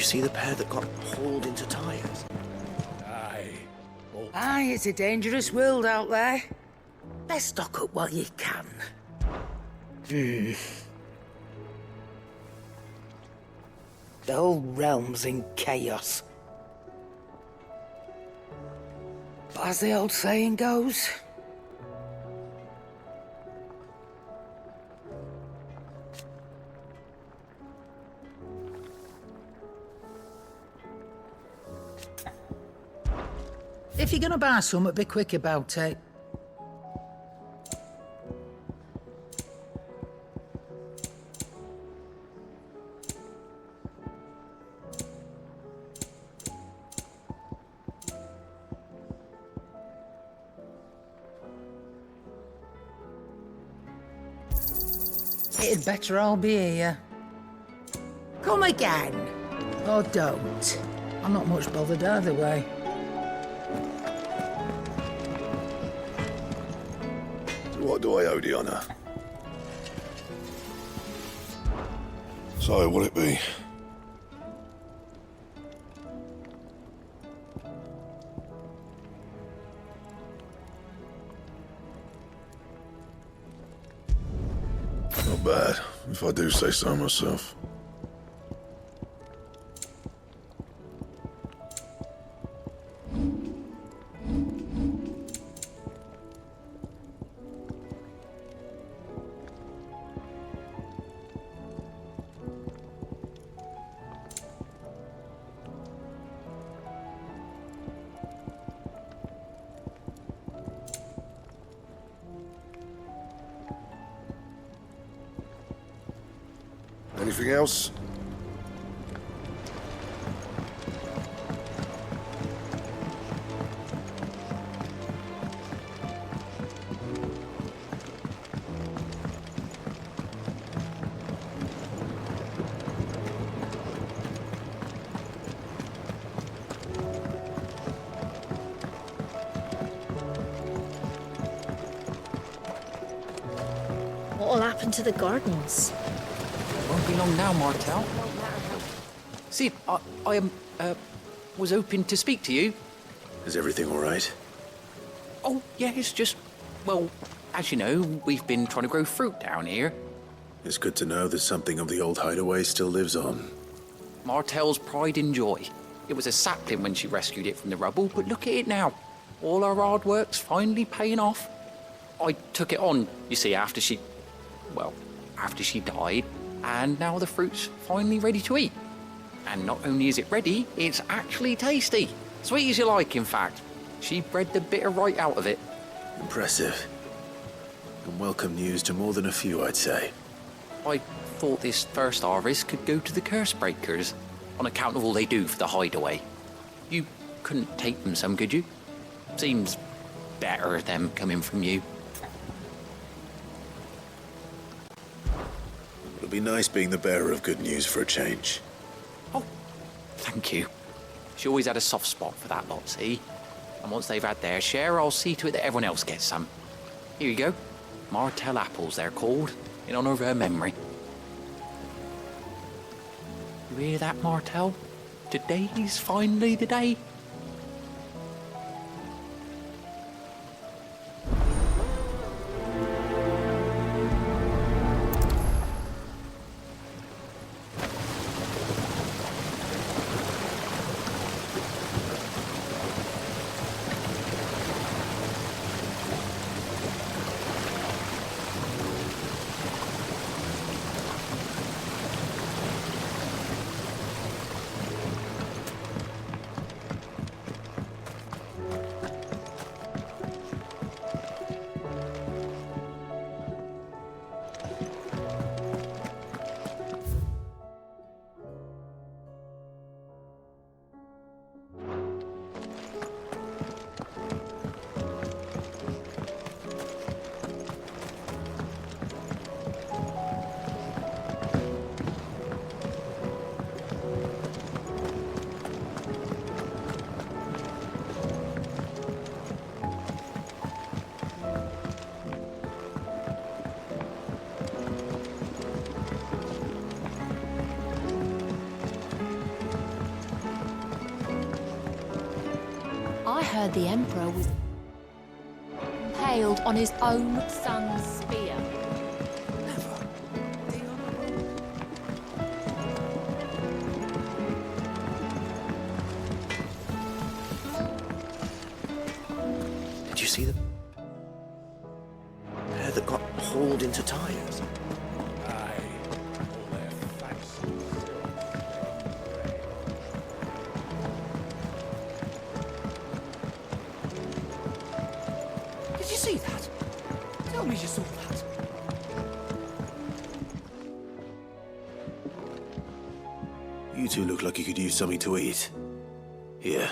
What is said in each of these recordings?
see the pair that got hauled into tires? Aye, it's a dangerous world out there. Best stock up while you can. The whole realm's in chaos. But as the old saying goes, if you're gonna buy something, be quick about it. It'd better all be here. Come again. Or don't. I'm not much bothered either way. What do I owe the honour? So, what'll it be? Not bad, if I do say so myself. Anything else? What'll happen to the gardens? Won't be long now, Martel. See, I was hoping to speak to you. Is everything all right? Oh, yeah, it's just, well, as you know, we've been trying to grow fruit down here. It's good to know that something of the old hideaway still lives on. Martel's pride and joy. It was a sapling when she rescued it from the rubble, but look at it now. All our hard work's finally paying off. I took it on, you see, after she died. And now the fruit's finally ready to eat. And not only is it ready, it's actually tasty. Sweet as you like, in fact. She bred the bitter right out of it. Impressive. And welcome news to more than a few, I'd say. I thought this first harvest could go to the curse breakers, on account of all they do for the hideaway. You couldn't take them some, could you? Seems better them coming from you. It'll be nice being the bearer of good news for a change. Oh, thank you. She always had a soft spot for that lot, see? And once they've had their share, I'll see to it that everyone else gets some. Here you go. Martel apples, they're called, in honour of her memory. You hear that, Martel? Today's finally the day. heard the Emperor was impaled on his own son's spear. Did you see the pair that got hauled into tires? Did you see that? Tell me you saw that. You two look like you could use something to eat. Here.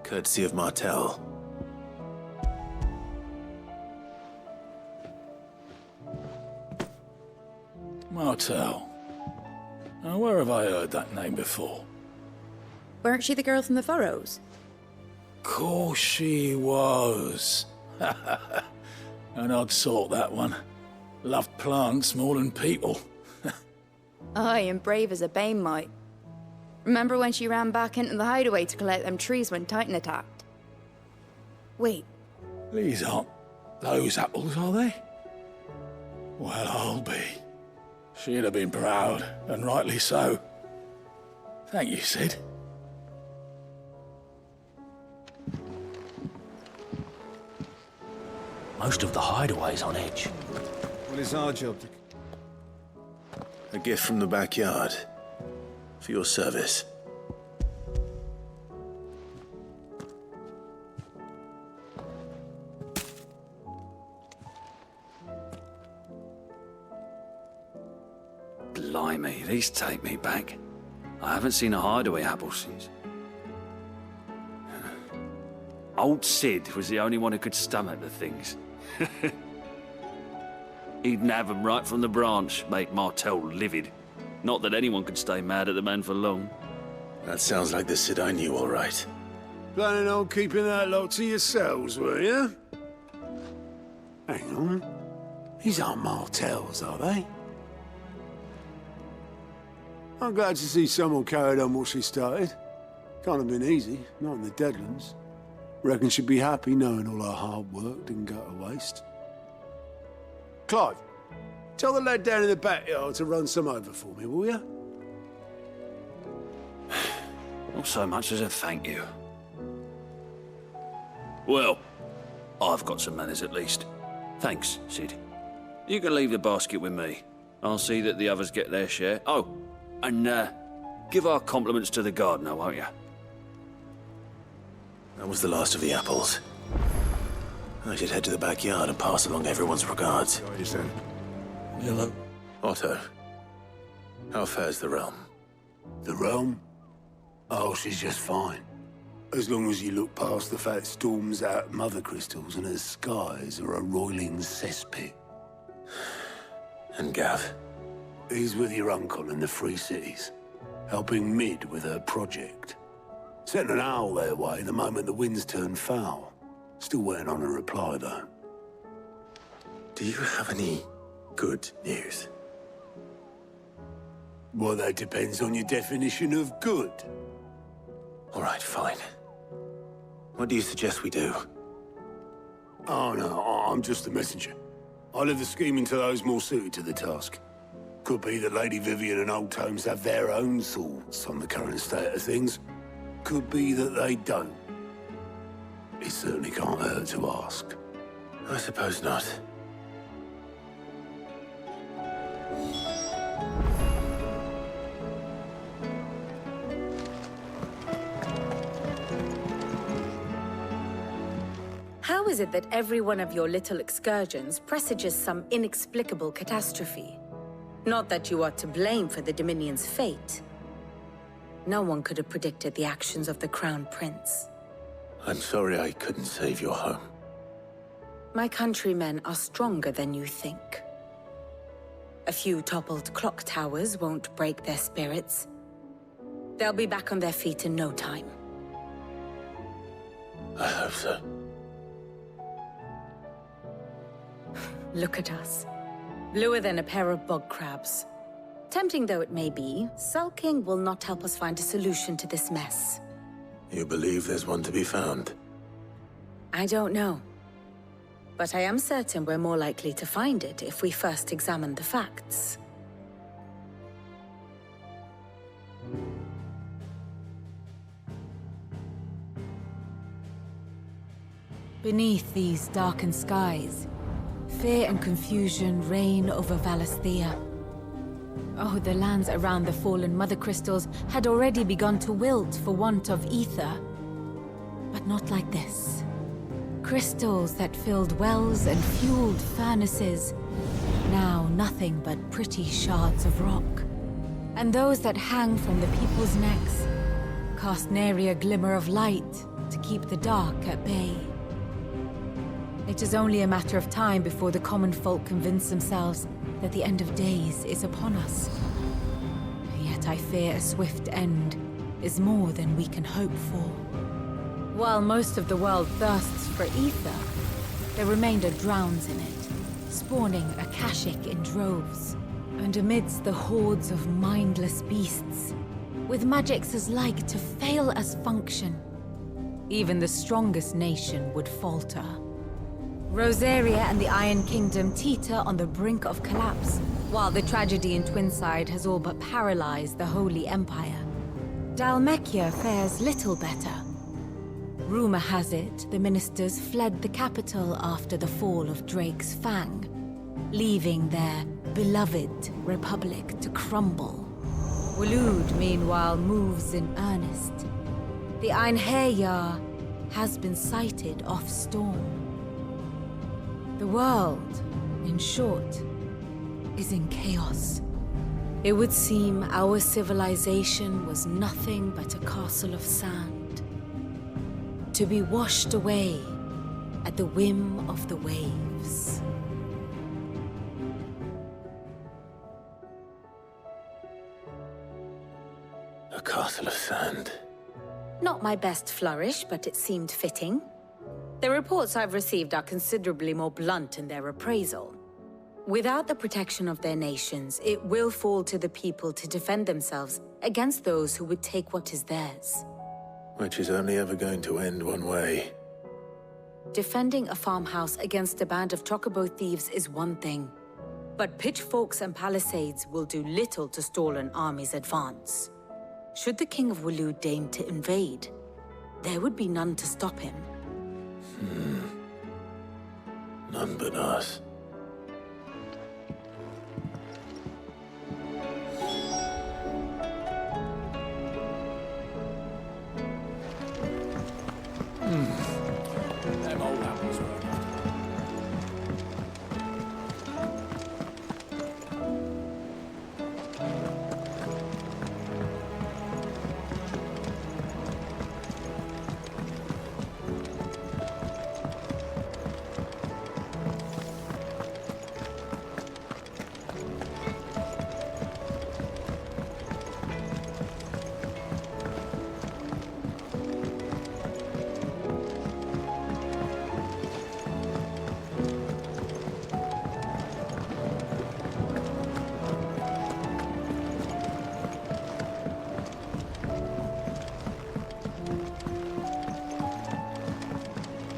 Courtesy of Martel. Martel. Now, where have I heard that name before? Weren't she the girl from the Furrows? Course she was. An odd sort, that one. Loved plants more than people. Aye, and brave as a bane might. Remember when she ran back into the hideaway to collect them trees when Titan attacked? Wait, These aren't those apples, are they? Well, I'll be. She'd have been proud, and rightly so. Thank you, Sid. Most of the hideaway's on edge. Well, it's our job to... A gift from the backyard. For your service. Blimey, these take me back. I haven't seen a hideaway apple since. Old Sid was the only one who could stomach the things. He'd nab 'em right from the branch, make Martel livid. Not that anyone could stay mad at the man for long. That sounds like the Sid I knew, all right. Planning on keeping that lot to yourselves, were you? Hang on. These aren't Martels, are they? I'm glad to see someone carried on what she started. Can't have been easy, not in the Deadlands. Reckon she'd be happy knowing all her hard work didn't go to waste. Clive, tell the lad down in the backyard to run some over for me, will you? Not so much as a thank you. Well, I've got some manners at least. Thanks, Sid. You can leave the basket with me. I'll see that the others get their share. Oh, and give our compliments to the gardener, won't you? That was the last of the apples. I should head to the backyard and pass along everyone's regards. Hello. Otto, how fares the realm? The realm? Oh, she's just fine. As long as you look past the fat storms out mother crystals and her skies are a roiling cesspit. And Gav? He's with your uncle in the Free Cities, helping Mid with her project. Sent an owl their way the moment the winds turned foul. Still waiting on a reply, though. Do you have any good news? Well, that depends on your definition of good. All right, fine. What do you suggest we do? Oh, no, I'm just a messenger. I leave the scheming to those more suited to the task. Could be that Lady Vivian and Old Tomes have their own thoughts on the current state of things. Could be that they don't. It certainly can't hurt to ask. I suppose not. How is it that every one of your little excursions presages some inexplicable catastrophe? Not that you are to blame for the Dominion's fate. No one could have predicted the actions of the Crown Prince. I'm sorry I couldn't save your home. My countrymen are stronger than you think. A few toppled clock towers won't break their spirits. They'll be back on their feet in no time. I hope so. Look at us. Bluer than a pair of bog crabs. Tempting though it may be, sulking will not help us find a solution to this mess. You believe there's one to be found? I don't know. But I am certain we're more likely to find it if we first examine the facts. Beneath these darkened skies, fear and confusion reign over Valisthea. Oh, the lands around the fallen Mother Crystals had already begun to wilt for want of ether. But not like this. Crystals that filled wells and fueled furnaces, now nothing but pretty shards of rock. And those that hang from the people's necks cast nary a glimmer of light to keep the dark at bay. It is only a matter of time before the common folk convince themselves that the end of days is upon us. Yet I fear a swift end is more than we can hope for. While most of the world thirsts for ether, the remainder drowns in it, spawning Akashic in droves. And amidst the hordes of mindless beasts, with magics as like to fail as function, even the strongest nation would falter. Rosaria and the Iron Kingdom teeter on the brink of collapse, while the tragedy in Twinside has all but paralyzed the Holy Empire. Dalmekia fares little better. Rumor has it the ministers fled the capital after the fall of Drake's Fang, leaving their beloved republic to crumble. Waloed, meanwhile, moves in earnest. The Einherjar has been sighted off Storm. The world, in short, is in chaos. It would seem our civilization was nothing but a castle of sand, to be washed away at the whim of the waves. A castle of sand. Not my best flourish, but it seemed fitting. The reports I've received are considerably more blunt in their appraisal. Without the protection of their nations, it will fall to the people to defend themselves against those who would take what is theirs. Which is only ever going to end one way. Defending a farmhouse against a band of chocobo thieves is one thing, but pitchforks and palisades will do little to stall an army's advance. Should the King of Waloed deign to invade, there would be none to stop him. None but us. Them old apples were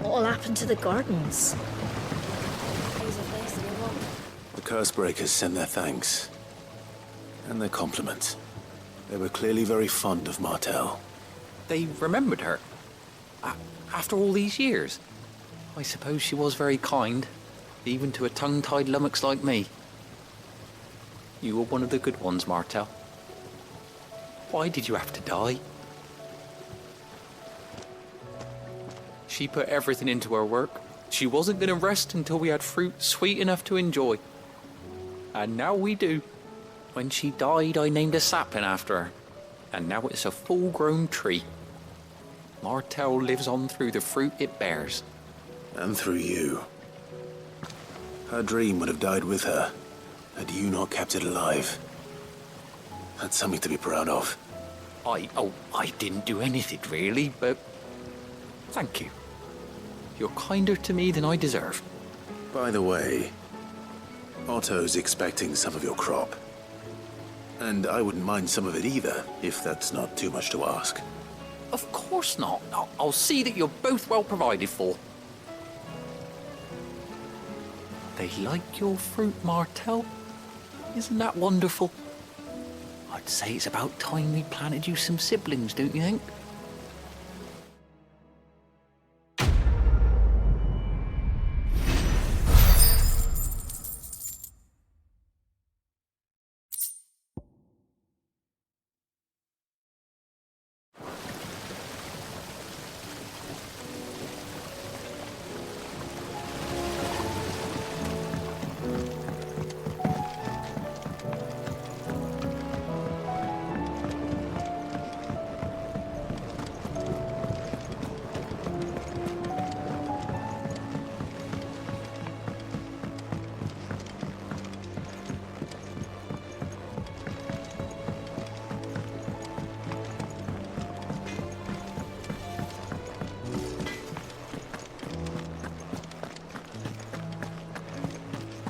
What'll happen to the gardens? The Cursebreakers sent their thanks. And their compliments. They were clearly very fond of Martel. They remembered her. After all these years. I suppose she was very kind, even to a tongue-tied lummox like me. You were one of the good ones, Martel. Why did you have to die? She put everything into her work. She wasn't going to rest until we had fruit sweet enough to enjoy. And now we do. When she died, I named a sapling after her. And now it's a full-grown tree. Martel lives on through the fruit it bears. And through you. Her dream would have died with her, had you not kept it alive. That's something to be proud of. I didn't do anything really, but thank you. You're kinder to me than I deserve. By the way, Otto's expecting some of your crop. And I wouldn't mind some of it either, if that's not too much to ask. Of course not. I'll see that you're both well provided for. They like your fruit, Martel. Isn't that wonderful? I'd say it's about time we planted you some siblings, don't you think?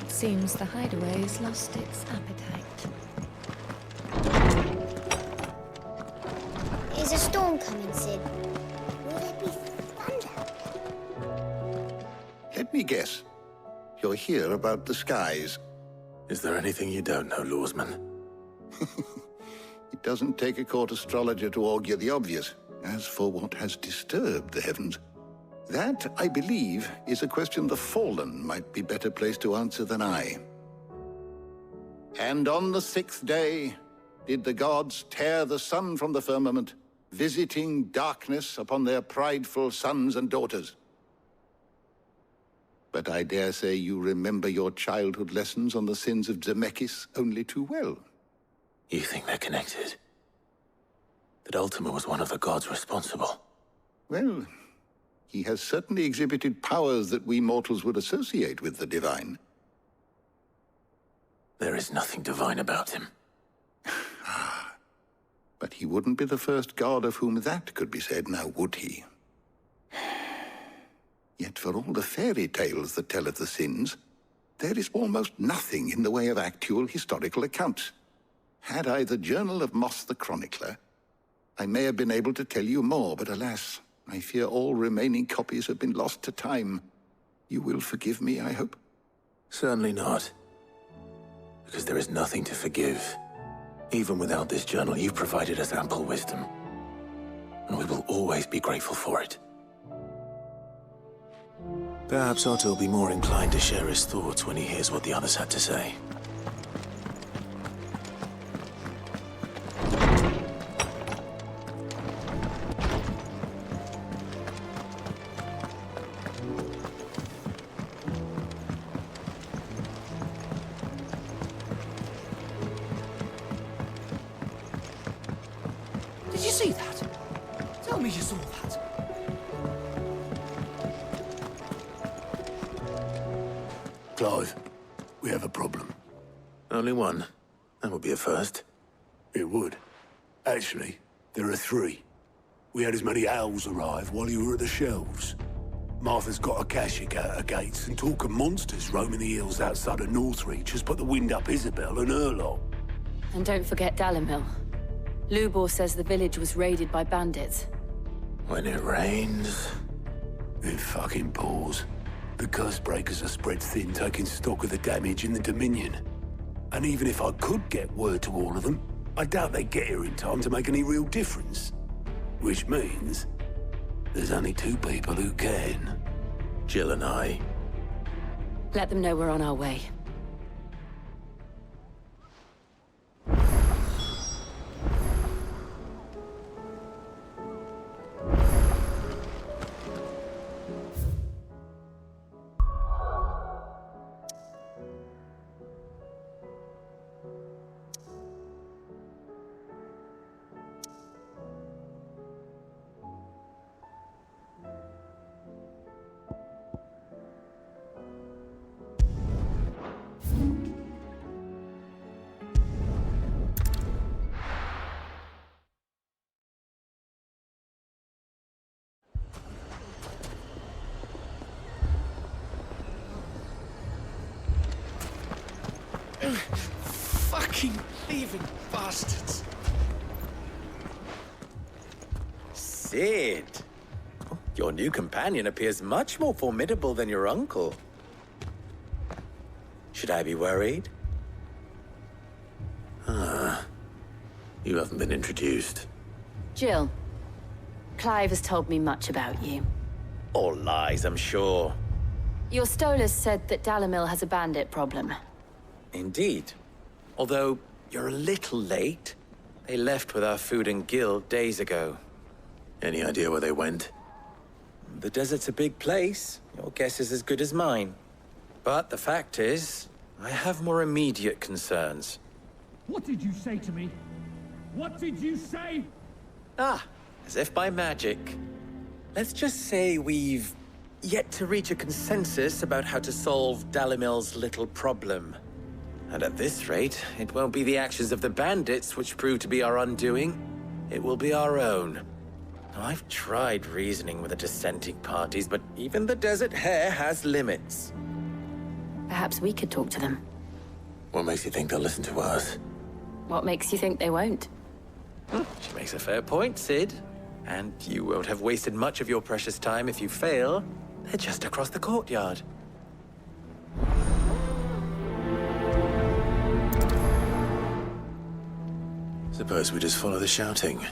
Seems the hideaway has lost its appetite. Is a storm coming, Sid? Will there be thunder? Let me guess. You're here about the skies. Is there anything you don't know, Lawsman? It doesn't take a court astrologer to augur the obvious. As for what has disturbed the heavens, that, I believe, is a question the Fallen might be better placed to answer than I. And on the 6th day did the gods tear the sun from the firmament, visiting darkness upon their prideful sons and daughters. But I dare say you remember your childhood lessons on the sins of Zemeckis only too well. You think they're connected? That Ultima was one of the gods responsible? Well, he has certainly exhibited powers that we mortals would associate with the divine. There is nothing divine about him. But he wouldn't be the first god of whom that could be said, now would he? Yet for all the fairy tales that tell of the sins, there is almost nothing in the way of actual historical accounts. Had I the Journal of Moss the Chronicler, I may have been able to tell you more, but alas, I fear all remaining copies have been lost to time. You will forgive me, I hope? Certainly not. Because there is nothing to forgive. Even without this journal, you've provided us ample wisdom. And we will always be grateful for it. Perhaps Otto will be more inclined to share his thoughts when he hears what the others had to say. Did you see that? Tell me you saw that. Clive, we have a problem. Only one. That would be a first. It would. Actually, there are 3. We had as many owls arrive while you were at the shelves. Martha's got a Akashic out her gates, and talk of monsters roaming the hills outside of Northreach has put the wind up Isabel and her lot. And don't forget Dalimil. Lubor says the village was raided by bandits. When it rains... It fucking pours. The curse breakers are spread thin, taking stock of the damage in the Dominion. And even if I could get word to all of them, I doubt they'd get here in time to make any real difference. Which means... there's only 2 people who can. Jill and I. Let them know we're on our way. Fucking thieving bastards. Sid. Your new companion appears much more formidable than your uncle. Should I be worried? Ah. You haven't been introduced. Jill. Clive has told me much about you. All lies, I'm sure. Your Stolas said that Dalimil has a bandit problem. Indeed. Although, you're a little late. They left with our food and guild days ago. Any idea where they went? The desert's a big place. Your guess is as good as mine. But the fact is, I have more immediate concerns. What did you say to me? What did you say? Ah, as if by magic. Let's just say we've yet to reach a consensus about how to solve Dalimil's little problem. And at this rate, it won't be the actions of the bandits which prove to be our undoing. It will be our own. Now, I've tried reasoning with the dissenting parties, but even the Desert Hare has limits. Perhaps we could talk to them. What makes you think they'll listen to us? What makes you think they won't? She makes a fair point, Sid. And you won't have wasted much of your precious time if you fail. They're just across the courtyard. Suppose we just follow the shouting.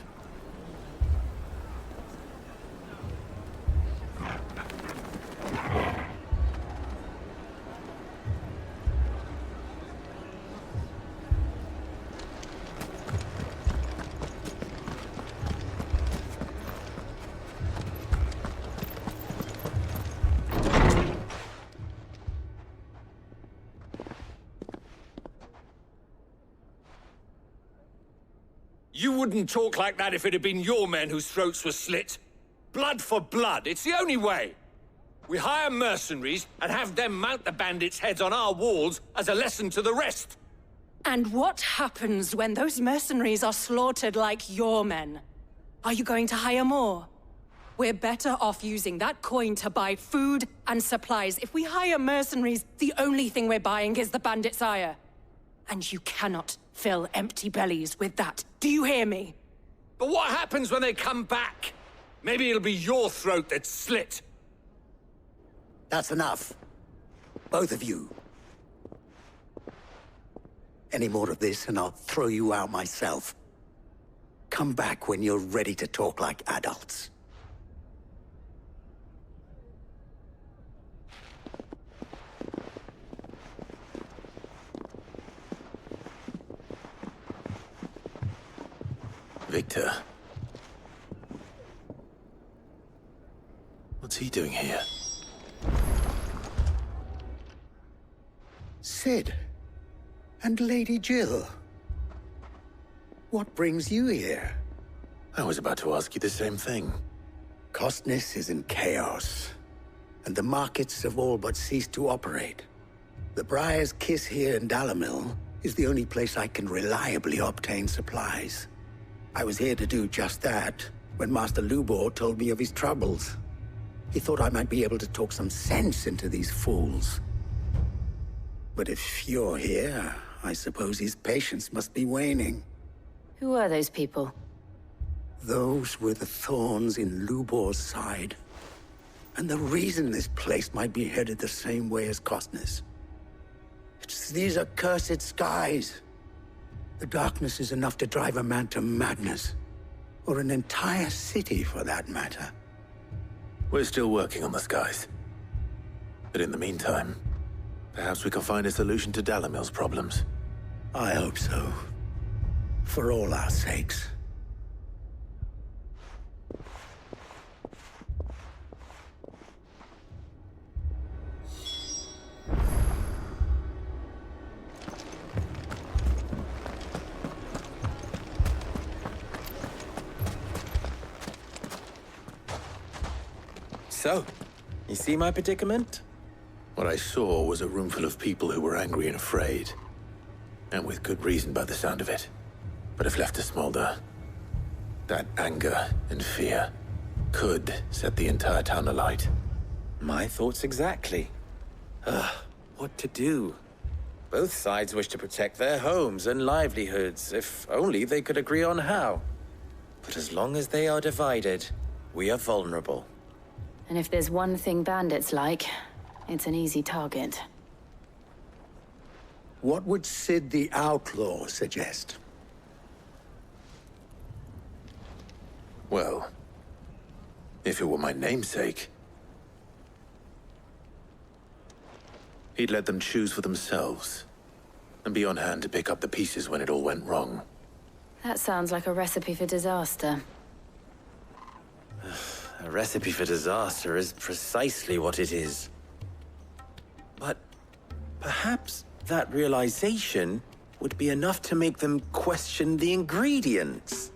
You wouldn't talk like that if it had been your men whose throats were slit. Blood for blood, it's the only way. We hire mercenaries and have them mount the bandits' heads on our walls as a lesson to the rest. And what happens when those mercenaries are slaughtered like your men? Are you going to hire more? We're better off using that coin to buy food and supplies. If we hire mercenaries, the only thing we're buying is the bandits' ire. And you cannot fill empty bellies with that. Do you hear me? But what happens when they come back? Maybe it'll be your throat that's slit. That's enough. Both of you. Any more of this and I'll throw you out myself. Come back when you're ready to talk like adults. Victor. What's he doing here? Sid. And Lady Jill. What brings you here? I was about to ask you the same thing. Costness is in chaos, and the markets have all but ceased to operate. The Briar's Kiss here in Dalimil is the only place I can reliably obtain supplies. I was here to do just that when Master Lubor told me of his troubles. He thought I might be able to talk some sense into these fools. But if you're here, I suppose his patience must be waning. Who are those people? Those were the thorns in Lubor's side. And the reason this place might be headed the same way as Costness. It's these accursed skies. The darkness is enough to drive a man to madness. Or an entire city, for that matter. We're still working on the skies. But in the meantime, perhaps we can find a solution to Dalimil's problems. I hope so. For all our sakes. So, you see my predicament? What I saw was a room full of people who were angry and afraid. And with good reason by the sound of it. But if left to smolder, that anger and fear could set the entire town alight. My thoughts exactly. What to do? Both sides wish to protect their homes and livelihoods, if only they could agree on how. But as long as they are divided, we are vulnerable. And if there's one thing bandits like, it's an easy target. What would Sid the Outlaw suggest? Well, if it were my namesake, he'd let them choose for themselves and be on hand to pick up the pieces when it all went wrong. That sounds like a recipe for disaster. A recipe for disaster is precisely what it is. But perhaps that realization would be enough to make them question the ingredients.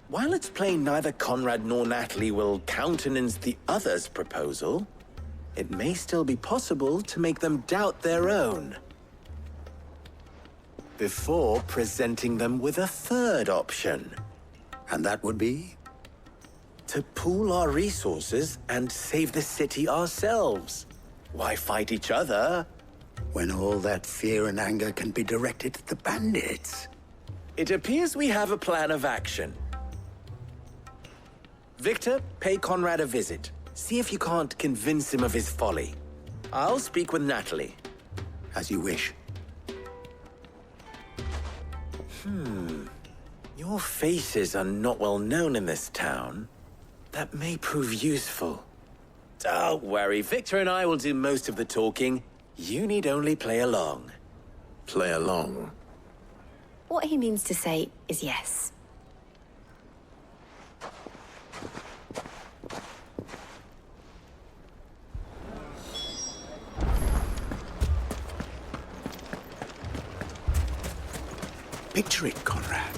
While it's plain neither Conrad nor Natalie will countenance the other's proposal, it may still be possible to make them doubt their own before presenting them with a third option. And that would be? To pool our resources and save the city ourselves. Why fight each other when all that fear and anger can be directed at the bandits? It appears we have a plan of action. Victor, pay Conrad a visit. See if you can't convince him of his folly. I'll speak with Natalie. As you wish. Your faces are not well known in this town. That may prove useful. Don't worry, Victor and I will do most of the talking. You need only play along. Play along? What he means to say is yes. Picture it, Conrad.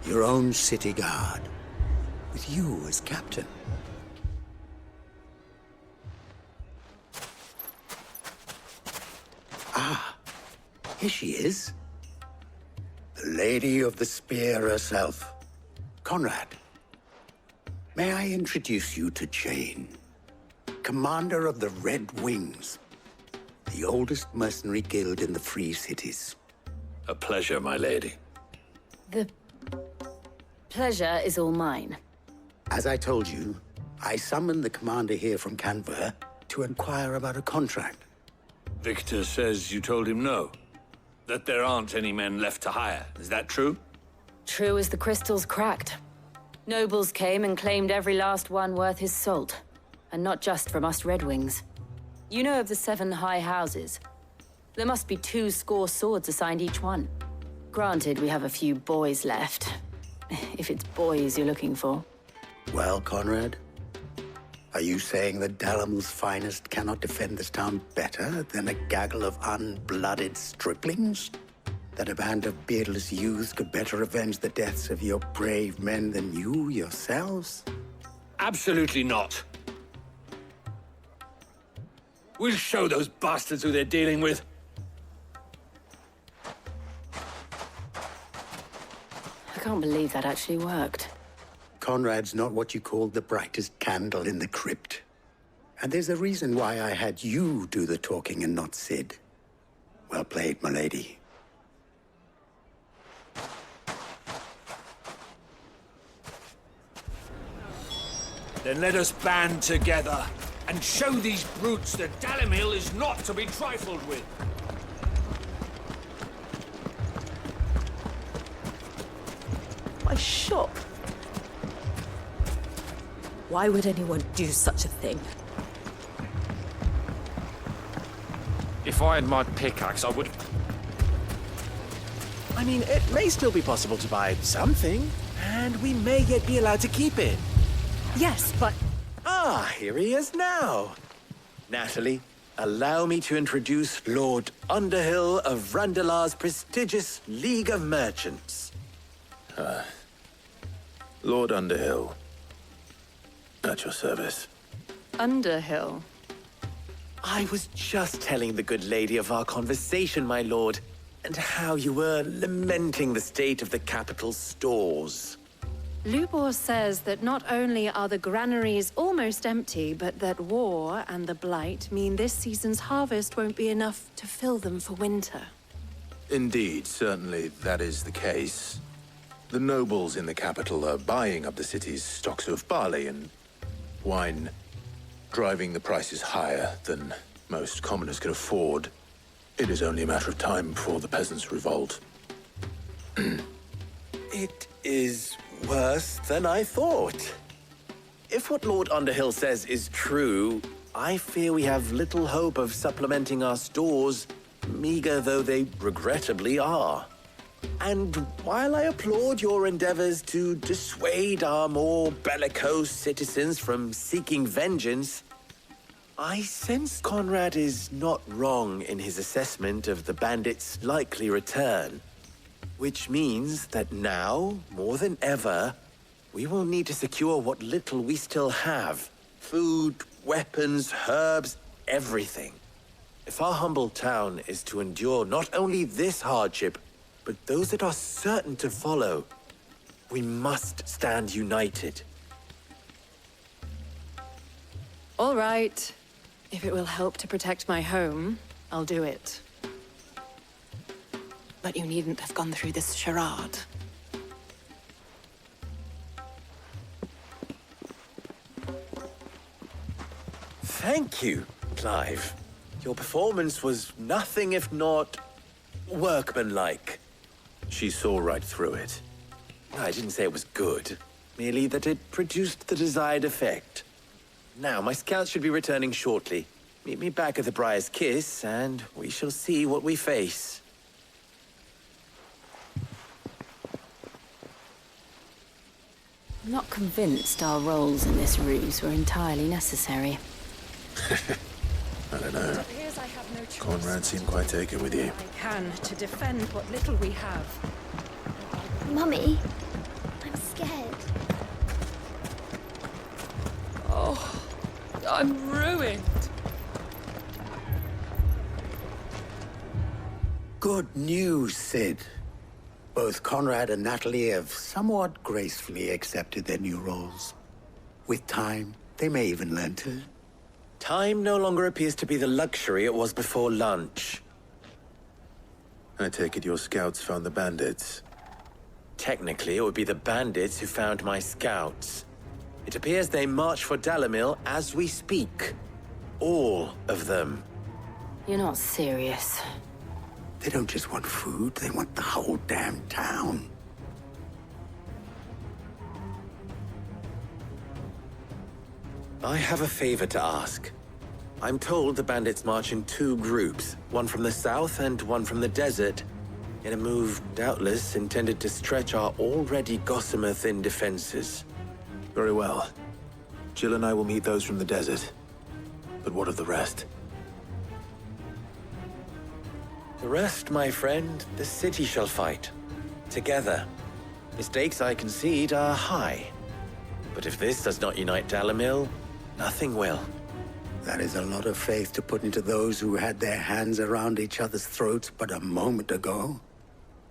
Your own city guard, with you as captain. Ah, here she is. The Lady of the Spear herself. Conrad, may I introduce you to Jane, commander of the Red Wings, the oldest mercenary guild in the Free Cities. A pleasure, my lady. The pleasure is all mine. As I told you, I summoned the commander here from Canver to inquire about a contract. Victor says you told him no. That there aren't any men left to hire. Is that true? True as the crystals cracked. Nobles came and claimed every last one worth his salt. And not just from us Red Wings. You know of the 7 high houses. There must be 2 swords assigned each one. Granted, we have a few boys left. If it's boys you're looking for. Well, Conrad, are you saying that Dalamil's finest cannot defend this town better than a gaggle of unblooded striplings? That a band of beardless youths could better avenge the deaths of your brave men than you yourselves? Absolutely not. We'll show those bastards who they're dealing with. I can't believe that actually worked. Conrad's not what you call the brightest candle in the crypt. And there's a reason why I had you do the talking and not Sid. Well played, my lady. Then let us band together and show these brutes that Dalimil is not to be trifled with. My shop. Why would anyone do such a thing? If I had my pickaxe, I would... I mean, it may still be possible to buy something, and we may yet be allowed to keep it. Yes, but... Ah, here he is now. Natalie, allow me to introduce Lord Underhill of Randalar's prestigious League of Merchants. Lord Underhill. At your service. Underhill? I was just telling the good lady of our conversation, my lord, and how you were lamenting the state of the capital's stores. Lubor says that not only are the granaries almost empty, but that war and the Blight mean this season's harvest won't be enough to fill them for winter. Indeed, certainly that is the case. The nobles in the capital are buying up the city's stocks of barley and wine, driving the prices higher than most commoners can afford. It is only a matter of time before the peasants revolt. It is worse than I thought. If what Lord Underhill says is true, I fear we have little hope of supplementing our stores, meager though they regrettably are. And while I applaud your endeavors to dissuade our more bellicose citizens from seeking vengeance, I sense Conrad is not wrong in his assessment of the bandits' likely return. Which means that now, more than ever, we will need to secure what little we still have. Food, weapons, herbs, everything. If our humble town is to endure not only this hardship, but those that are certain to follow, we must stand united. All right. If it will help to protect my home, I'll do it. But you needn't have gone through this charade. Thank you, Clive. Your performance was nothing if not workmanlike. She saw right through it. I didn't say it was good, merely that it produced the desired effect. Now, my scouts should be returning shortly. Meet me back at the Briar's Kiss, and we shall see what we face. I'm not convinced our roles in this ruse were entirely necessary. I don't know. Conrad seemed quite taken with you. I can to defend what little we have. Mummy, I'm scared. Oh, I'm ruined. Good news, Sid. Both Conrad and Natalie have somewhat gracefully accepted their new roles. With time, they may even learn to. Time no longer appears to be the luxury it was before lunch. I take it your scouts found the bandits. Technically, it would be the bandits who found my scouts. It appears they march for Dalimil as we speak. All of them. You're not serious. They don't just want food, they want the whole damn town. I have a favor to ask. I'm told the bandits march in two groups, one from the south and one from the desert, in a move doubtless intended to stretch our already gossamer-thin defenses. Very well. Jill and I will meet those from the desert. But what of the rest? The rest, my friend, the city shall fight. Together. The stakes, I concede, are high. But if this does not unite Dalimil, nothing will. That is a lot of faith to put into those who had their hands around each other's throats but a moment ago.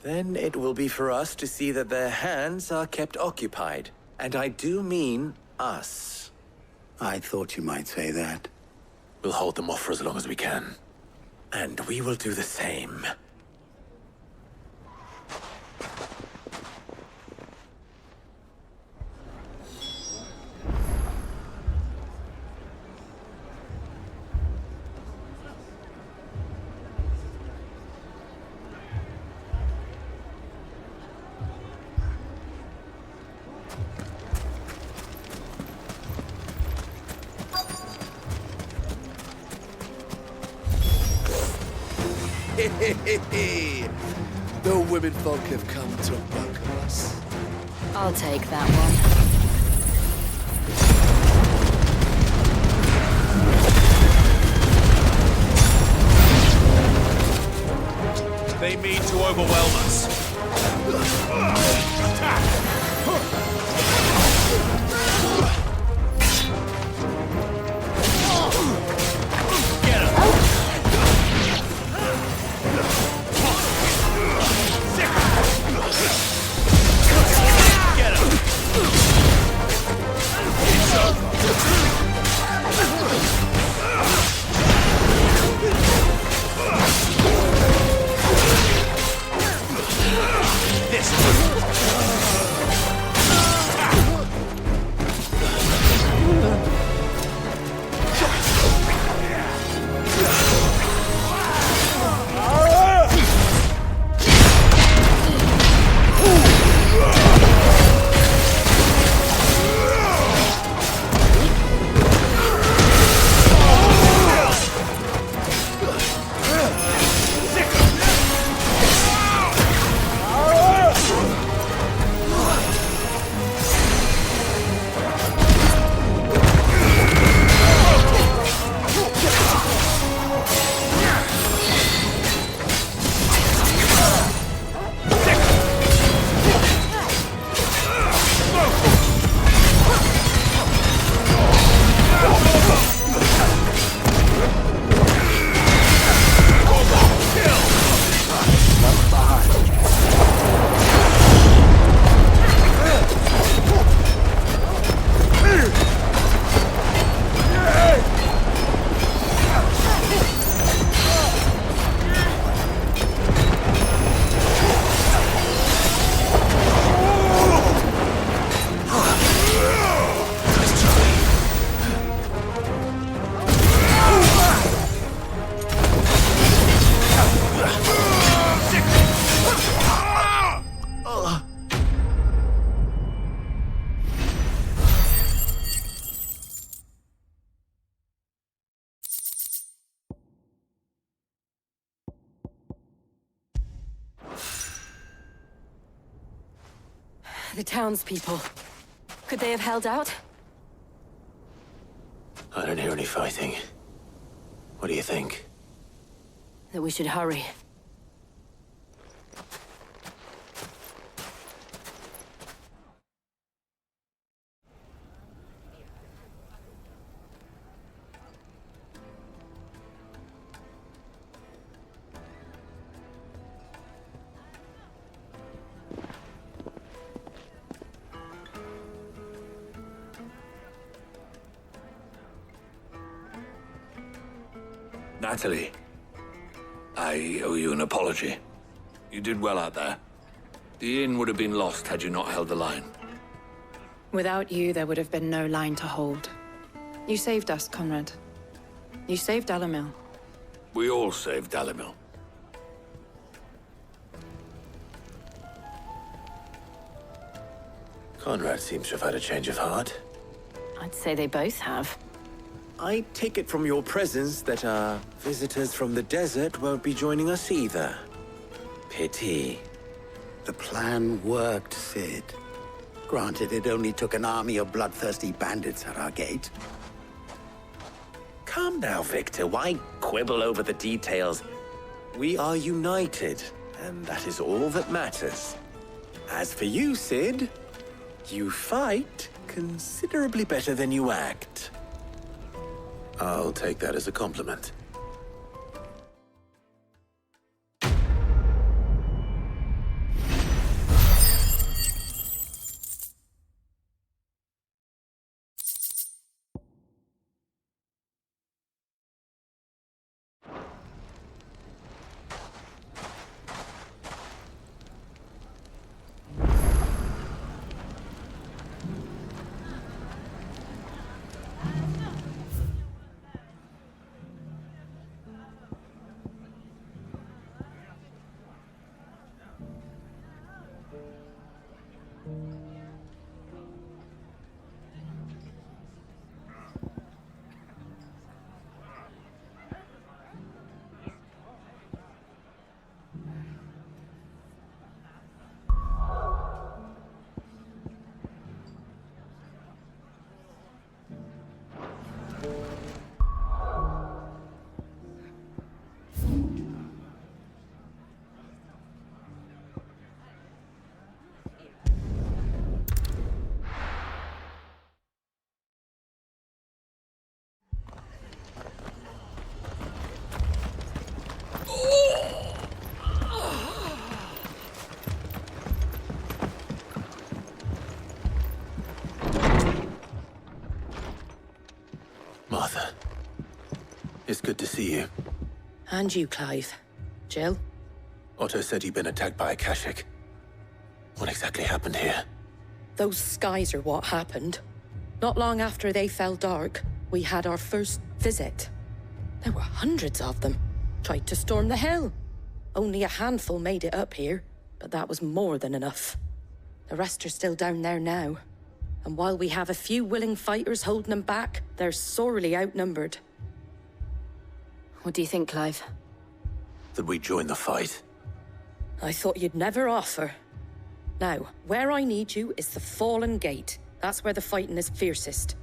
Then it will be for us to see that their hands are kept occupied. And I do mean us. I thought you might say that. We'll hold them off for as long as we can. And we will do the same. The womenfolk have come to welcome us. I'll take that one. They mean to overwhelm us. Attack! This The townspeople. Could they have held out? I don't hear any fighting. What do you think? That we should hurry. Natalie, I owe you an apology. You did well out there. The inn would have been lost had you not held the line. Without you, there would have been no line to hold. You saved us, Conrad. You saved Dalimil. We all saved Dalimil. Conrad seems to have had a change of heart. I'd say they both have. I take it from your presence that our visitors from the desert won't be joining us either. Pity. The plan worked, Sid. Granted, it only took an army of bloodthirsty bandits at our gate. Calm now, Victor. Why quibble over the details? We are united, and that is all that matters. As for you, Sid, you fight considerably better than you act. I'll take that as a compliment. Martha, it's good to see you. And you, Clive. Jill? Otto said you'd been attacked by a Kashik. What exactly happened here? Those skies are what happened. Not long after they fell dark, we had our first visit. There were hundreds of them. Tried to storm the hill. Only a handful made it up here, but that was more than enough. The rest are still down there now. And while we have a few willing fighters holding them back, they're sorely outnumbered. What do you think, Clive? That we join the fight. I thought you'd never offer. Now, where I need you is the Fallen Gate. That's where the fighting is fiercest.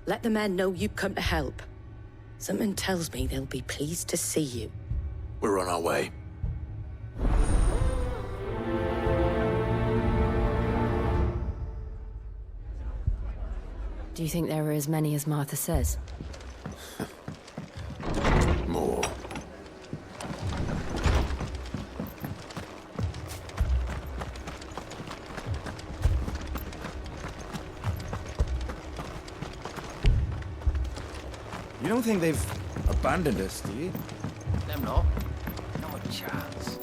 Let the men know you've come to help. Something tells me they'll be pleased to see you. We're on our way. Do you think there are as many as Martha says? More. You don't think they've abandoned us, do you? Them not. Not a chance.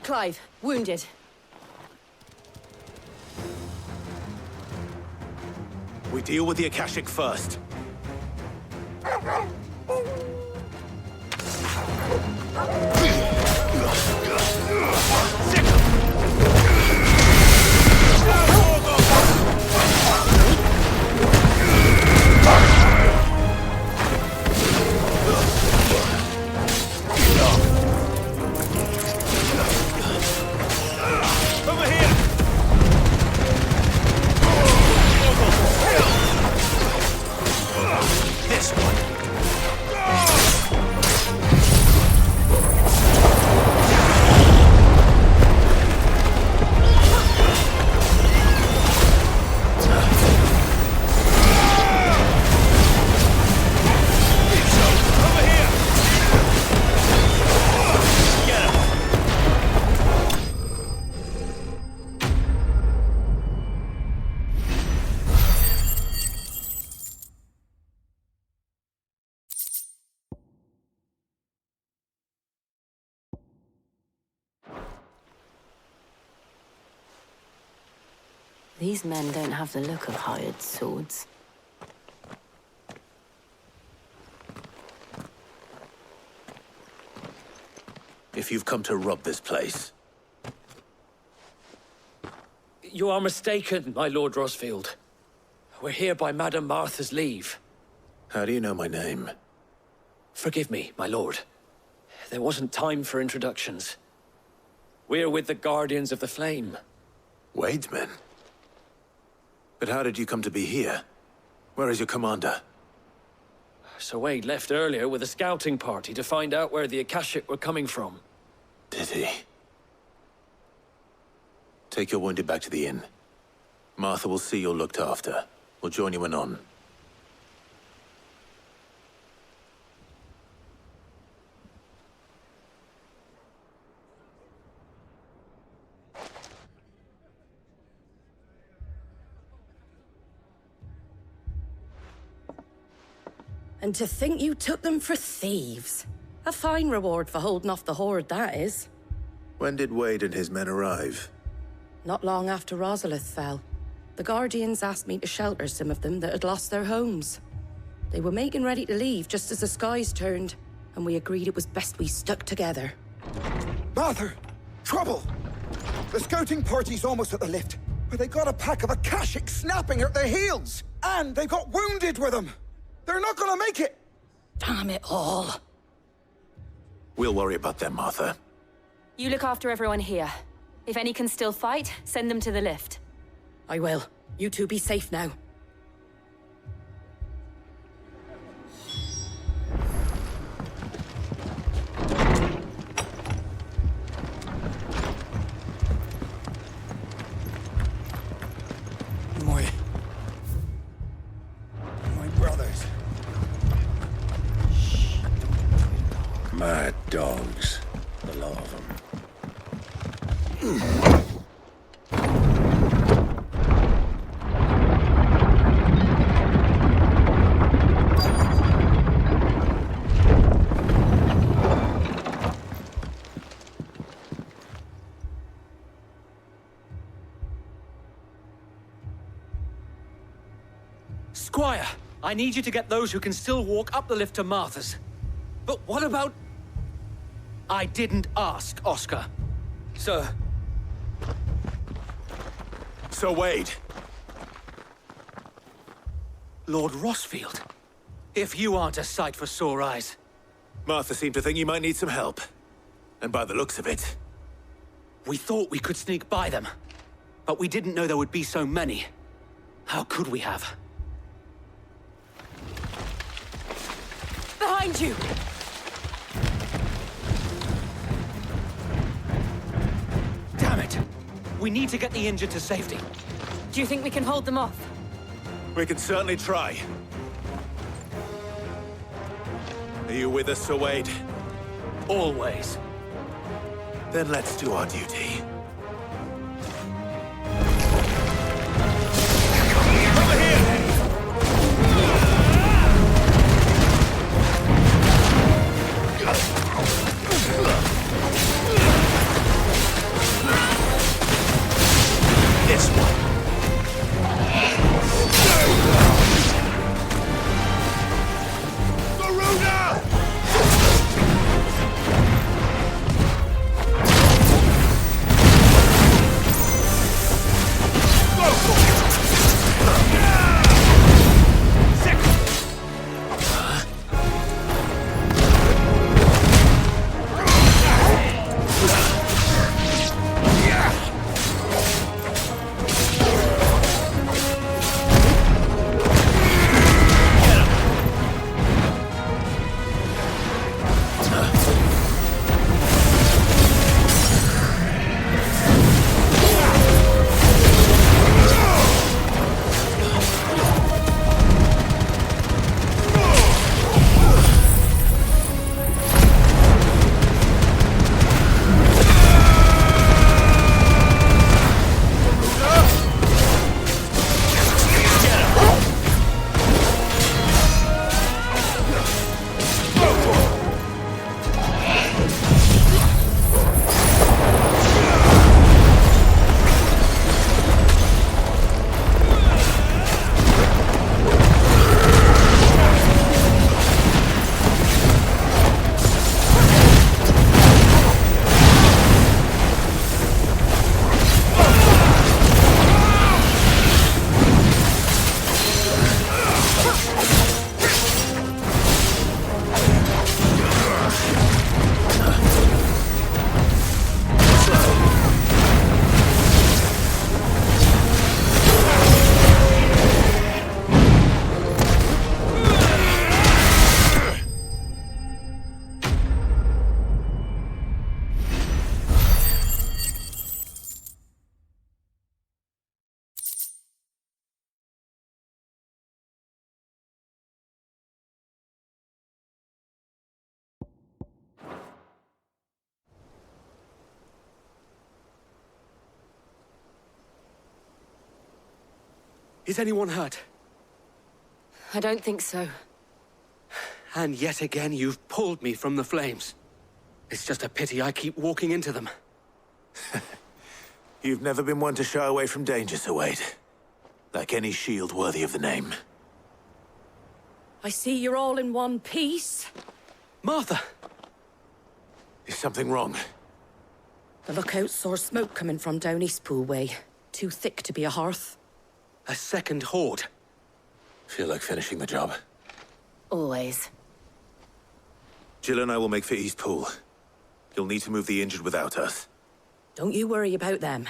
Clive, wounded. We deal with the Akashic first. These men don't have the look of hired swords. If you've come to rob this place, You are mistaken, my Lord Rosfield. We're here by Madame Martha's leave. how do you know my name? Forgive me, my lord. There wasn't time for introductions. We're with the Guardians of the Flame. Wade's men? But how did you come to be here? Where is your commander? Sir Wade left earlier with a scouting party to find out where the Akashic were coming from. Did he? Take your wounded back to the inn. Martha will see you're looked after. We'll join you anon. And to think you took them for thieves. A fine reward for holding off the horde, that is. When did Wade and his men arrive? Not long after Rosalith fell. The Guardians asked me to shelter some of them that had lost their homes. They were making ready to leave just as the skies turned, and we agreed it was best we stuck together. Martha! Trouble! The scouting party's almost at the lift, but they got a pack of Akashic snapping at their heels! And they got wounded with them! They're not gonna make it! Damn it all. We'll worry about them, Martha. You look after everyone here. If any can still fight, send them to the lift. I will. You two be safe now. My brothers. Mad dogs, the lot of them. Squire, I need you to get those who can still walk up the lift to Martha's. But what about... I didn't ask, Oscar. Sir. Sir Wade. Lord Rosfield. If you aren't a sight for sore eyes. Martha seemed to think you might need some help. And by the looks of it... We thought we could sneak by them. But we didn't know there would be so many. How could we have? Behind you! Damn it! We need to get the injured to safety. Do you think we can hold them off? We can certainly try. Are you with us, Sir Wade? Always. Then let's do our duty. This one. Is anyone hurt? I don't think so. And yet again, you've pulled me from the flames. It's just a pity I keep walking into them. You've never been one to shy away from danger, Sir Wade. Like any shield worthy of the name. I see you're all in one piece. Martha! Is something wrong? The lookout saw smoke coming from down Eastpool way. Too thick to be a hearth. A second horde. Feel like finishing the job. Always. Jill and I will make for Eastpool. You'll need to move the injured without us. Don't you worry about them.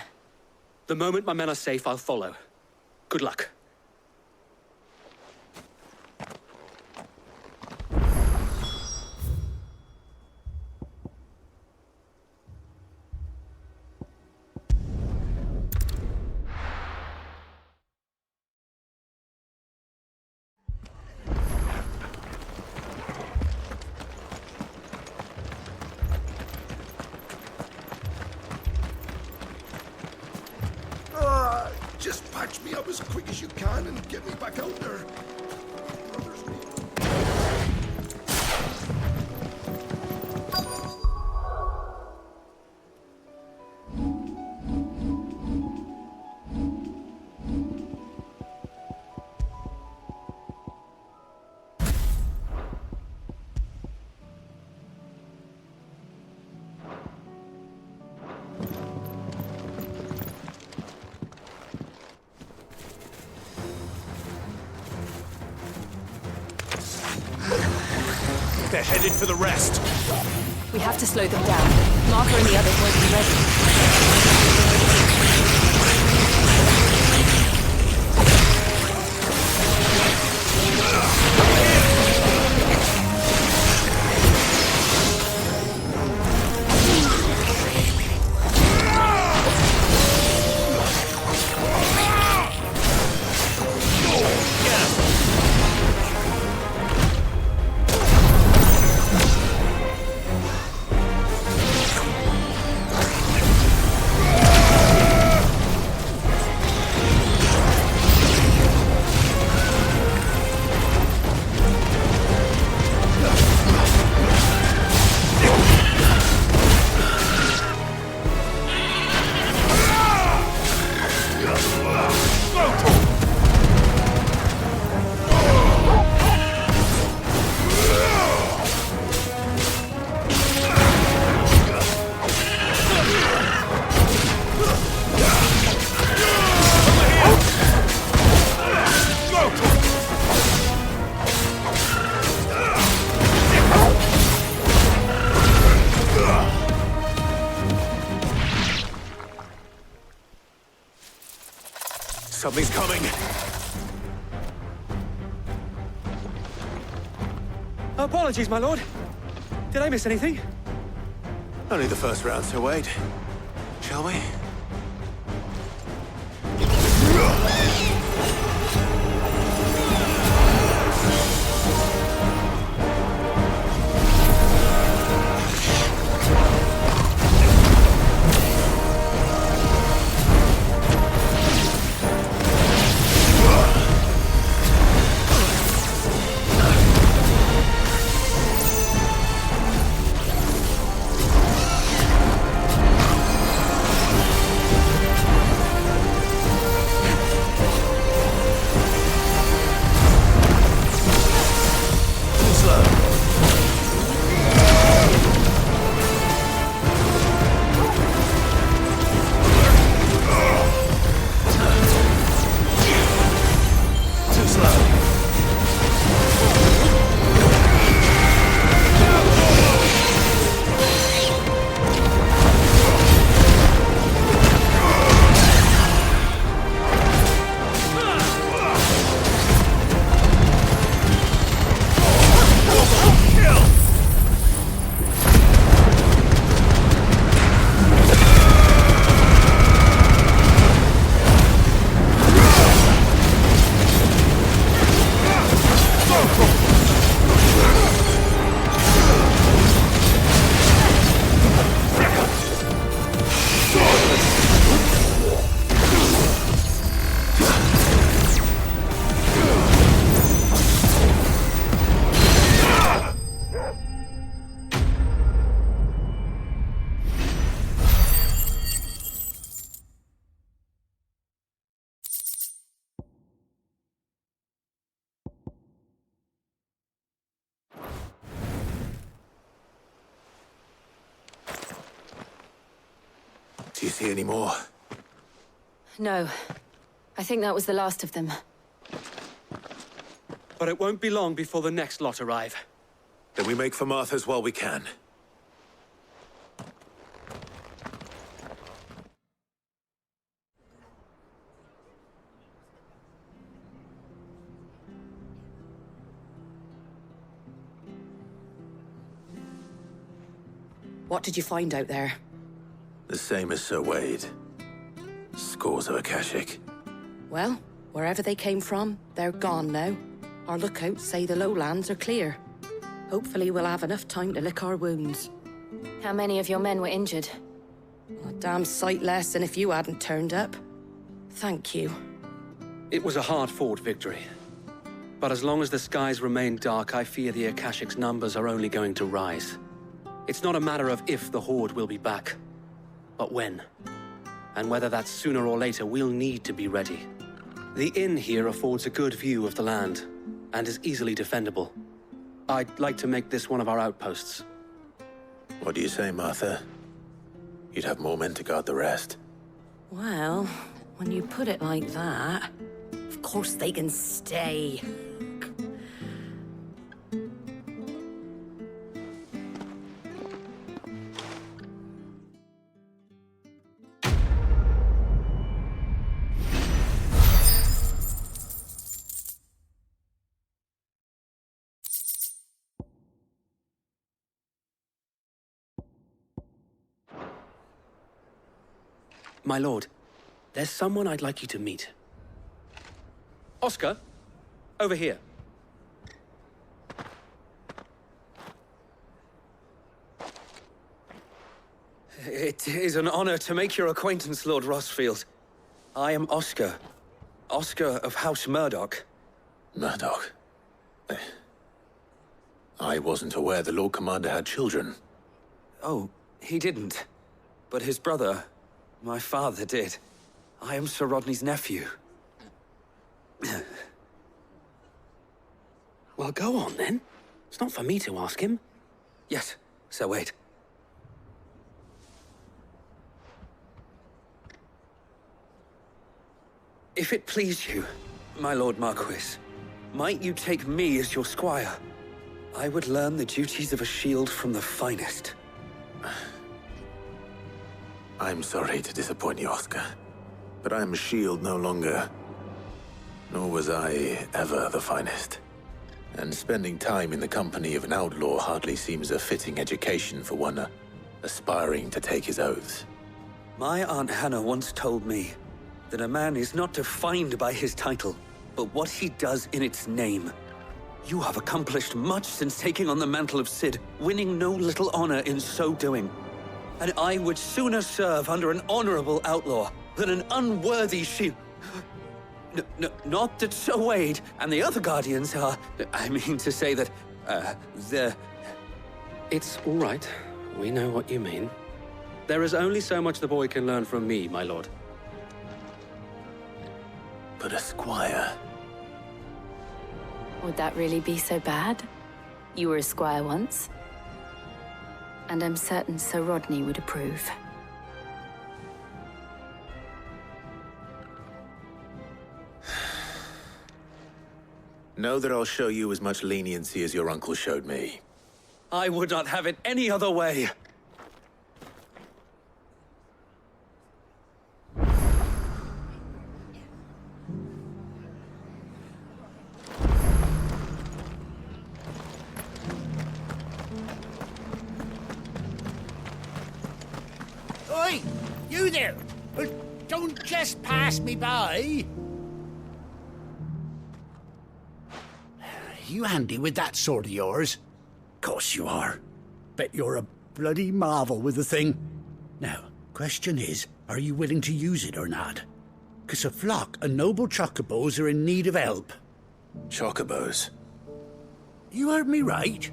The moment my men are safe, I'll follow. Good luck. Just patch me up as quick as you can and get me back out there. They're headed for the rest. We have to slow them down. Martha and the others won't be ready. Something's coming. Apologies, my lord. Did I miss anything? Only the first round, Sir Wade. Shall we? Do you see any more? No. I think that was the last of them. But it won't be long before the next lot arrive. Then we make for Martha's while we can. What did you find out there? The same as Sir Wade. Scores of Akashic. Well, wherever they came from, they're gone now. Our lookouts say the lowlands are clear. Hopefully we'll have enough time to lick our wounds. How many of your men were injured? A damn sight less than if you hadn't turned up. Thank you. It was a hard-fought victory. But as long as the skies remain dark, I fear the Akashic's numbers are only going to rise. It's not a matter of if the Horde will be back, but when. And whether that's sooner or later, we'll need to be ready. The inn here affords a good view of the land, and is easily defendable. I'd like to make this one of our outposts. What do you say, Martha? You'd have more men to guard the rest. Well, when you put it like that, of course they can stay. My lord, there's someone I'd like you to meet. Oscar, over here. It is an honor to make your acquaintance, Lord Rosfield. I am Oscar. Oscar of House Murdoch. Murdoch? I wasn't aware the Lord Commander had children. Oh, he didn't. But his brother, my father, did. I am Sir Rodney's nephew. Well, go on, then. It's not for me to ask him. Yes, Sir Wade. If it please you, my Lord Marquis, might you take me as your squire? I would learn the duties of a shield from the finest. I'm sorry to disappoint you, Oscar, but I'm a shield no longer. Nor was I ever the finest. And spending time in the company of an outlaw hardly seems a fitting education for one aspiring to take his oaths. My Aunt Hannah once told me that a man is not defined by his title, but what he does in its name. You have accomplished much since taking on the mantle of Cid, winning no little honor in so doing. And I would sooner serve under an honorable outlaw than an unworthy shield. Not that Sir Wade and the other Guardians are... I mean to say that, they're... It's all right. We know what you mean. There is only so much the boy can learn from me, my lord. But a squire... Would that really be so bad? You were a squire once. And I'm certain Sir Rodney would approve. Know that I'll show you as much leniency as your uncle showed me. I would not have it any other way. Oi! You there! Don't just pass me by! You handy with that sword of yours? Course you are. Bet you're a bloody marvel with the thing. Now, question is, are you willing to use it or not? 'Cause a flock of noble chocobos are in need of help. Chocobos? You heard me right.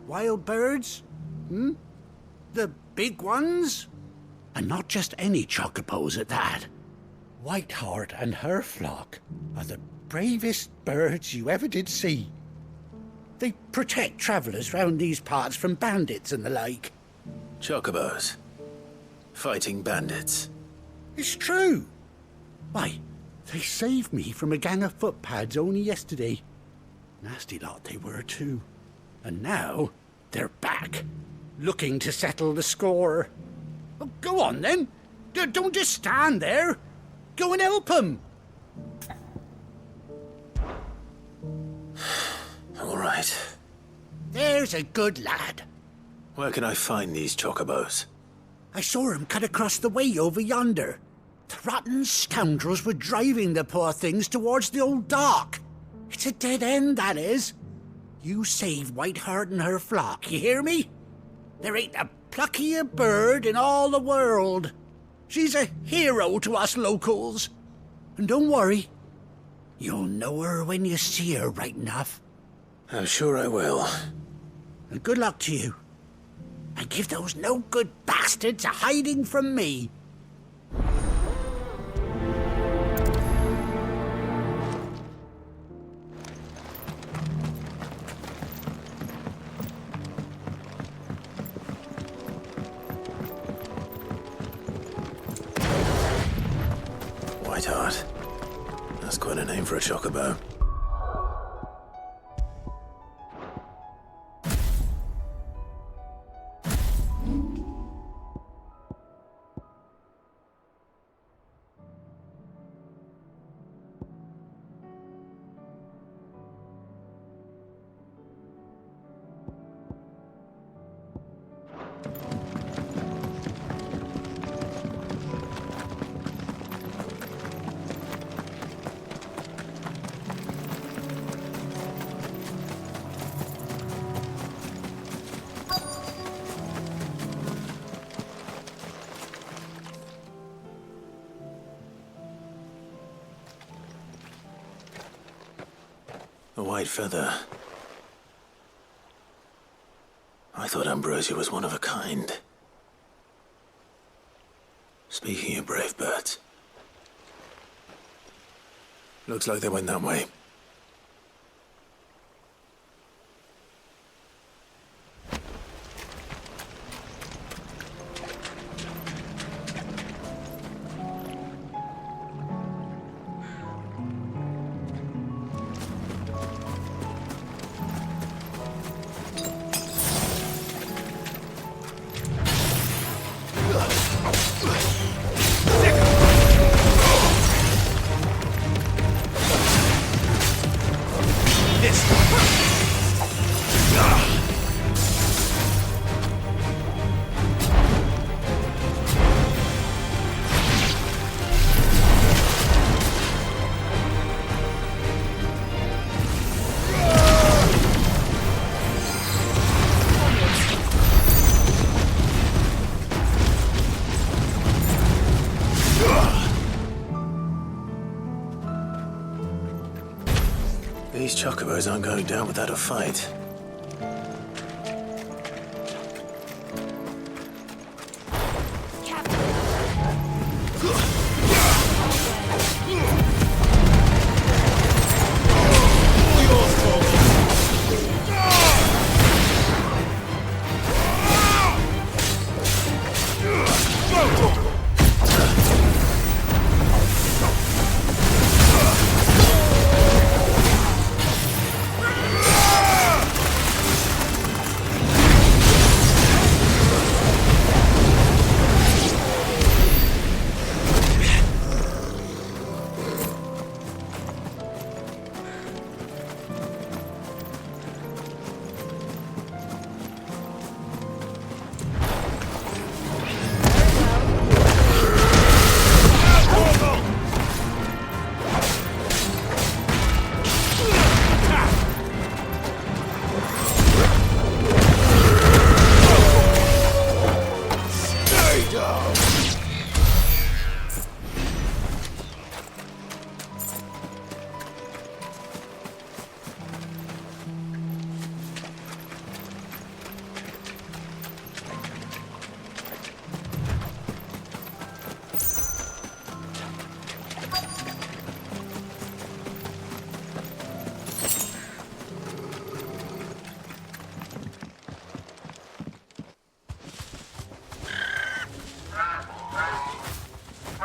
Wild birds? Hmm? The big ones? And not just any chocobos at that. Whiteheart and her flock are the bravest birds you ever did see. They protect travellers round these parts from bandits and the like. Chocobos? fighting bandits. It's true. Why, they saved me from a gang of footpads only yesterday. Nasty lot they were too. And now, they're back, looking to settle the score. Oh, go on then. Don't just stand there. Go and help them. All right. There's a good lad. Where can I find these chocobos? I saw him cut across the way over yonder. The rotten scoundrels were driving the poor things towards the old dock. It's a dead end, that is. You save Whiteheart and her flock, you hear me? There ain't a pluckier bird in all the world. She's a hero to us locals. And don't worry, you'll know her when you see her right enough. I'm sure I will. And good luck to you. And give those no-good bastards a hiding from me. Whiteheart. That's quite a name for a chocobo. A white feather. I thought Ambrosia was one of a kind. Speaking of brave birds. Looks like they went that way. These chocobos aren't going down without a fight.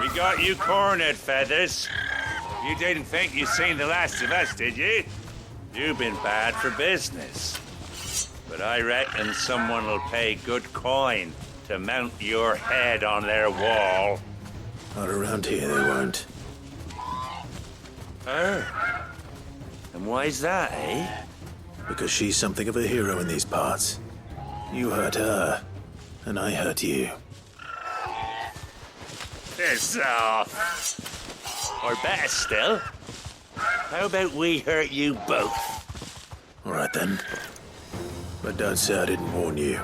We got you cornered, Feathers. You didn't think you'd seen the last of us, did you? You've been bad for business. But I reckon someone will pay good coin to mount your head on their wall. Not around here, they won't. Her? And why's that, eh? Because she's something of a hero in these parts. You hurt her, and I hurt you. Piss off. Or better still, how about we hurt you both? All right then. But don't say I didn't warn you.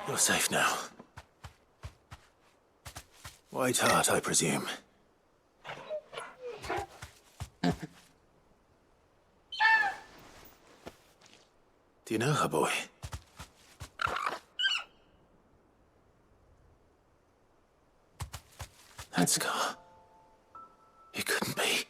You're safe now. White Hart, I presume. Do you know her, boy? That scar. It couldn't be.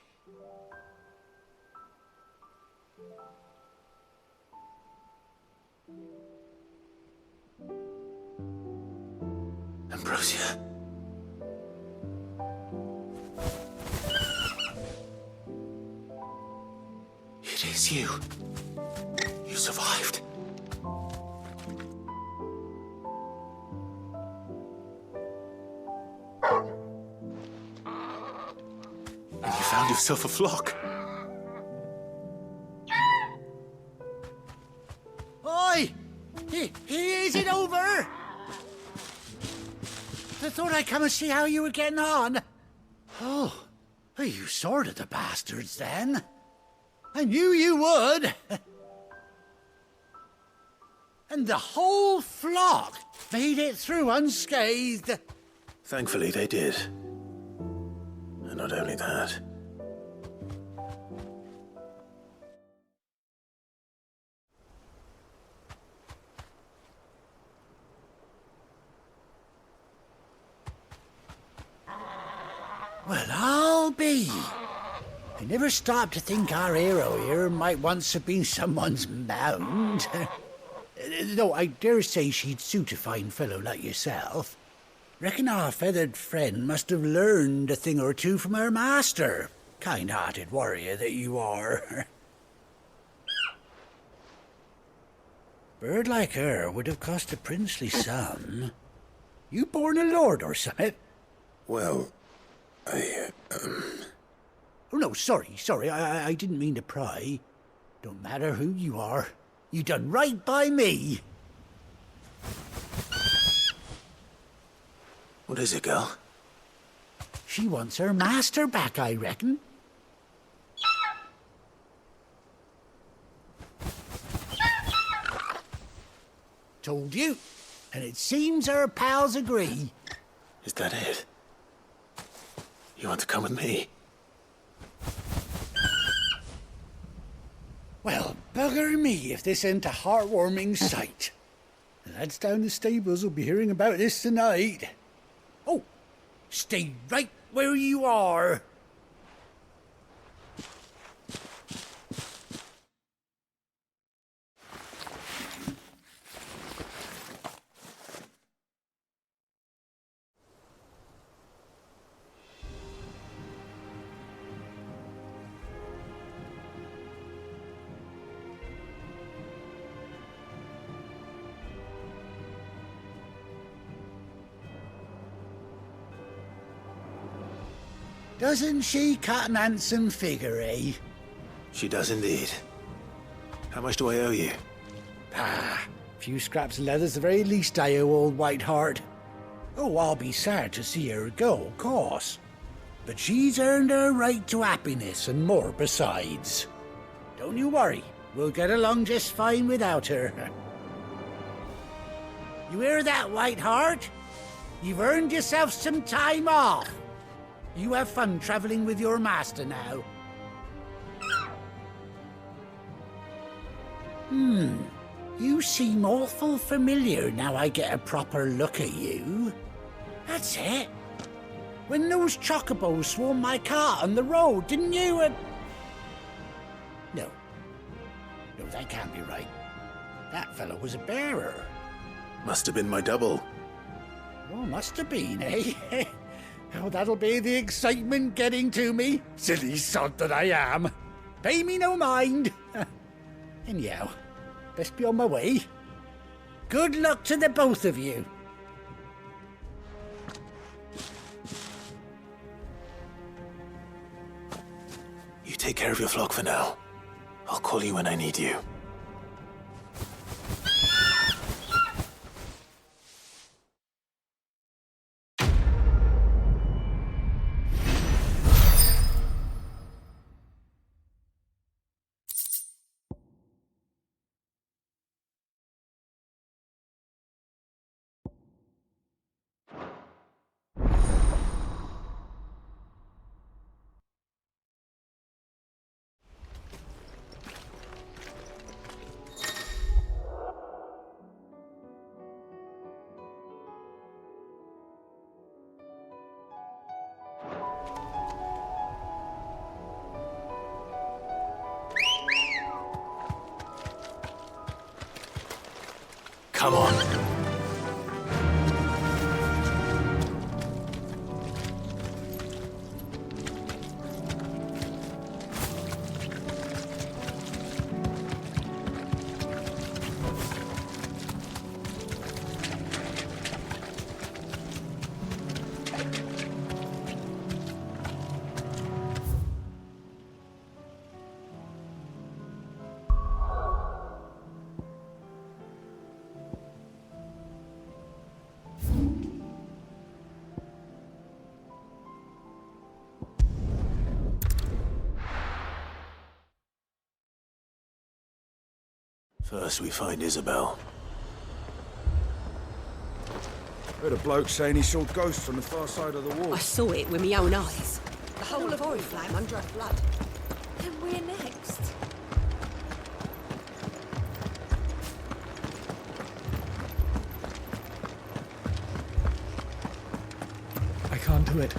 Ambrosia. It is you. You survived. And you found yourself a flock. Oi! Is it over? I thought I'd come and see how you were getting on. Oh, you sorted the bastards then. I knew you would. And the whole flock made it through unscathed. Thankfully, they did. And not only that. Well, I'll be. I never stopped to think our hero here might once have been someone's mount. Though I dare say she'd suit a fine fellow like yourself. Reckon our feathered friend must have learned a thing or two from her master. Kind-hearted warrior that you are. Bird like her would have cost a princely sum. You born a lord or something? Well, Oh, no, sorry. I didn't mean to pry. Don't matter who you are. You done right by me. What is it, girl? She wants her master back, I reckon. Told you. And it seems her pals agree. Is that it? You want to come with me? Well, bugger me if this ain't a heartwarming sight. The lads down the stables will be hearing about this tonight. Oh, stay right where you are. Doesn't she cut an handsome figure, eh? She does indeed. How much do I owe you? Ah, a few scraps of leather's the very least I owe old Whiteheart. Oh, I'll be sad to see her go, of course. But she's earned her right to happiness and more besides. Don't you worry, we'll get along just fine without her. You hear that, Whiteheart? You've earned yourself some time off. You have fun traveling with your master now. You seem awful familiar now I get a proper look at you. That's it. When those chocobos swarmed my cart on the road, didn't you? No, that can't be right. That fellow was a bearer. Must have been my double. Oh, must have been, eh? Oh, that'll be the excitement getting to me. Silly sod that I am. Pay me no mind. Anyhow, best be on my way. Good luck to the both of you. You take care of your flock for now. I'll call you when I need you. Come on. First we find Isabel. Heard a bloke saying he saw ghosts on the far side of the wall. I saw it with my own eyes. The whole of Oriflamme under a flood. Then we're next. I can't do it.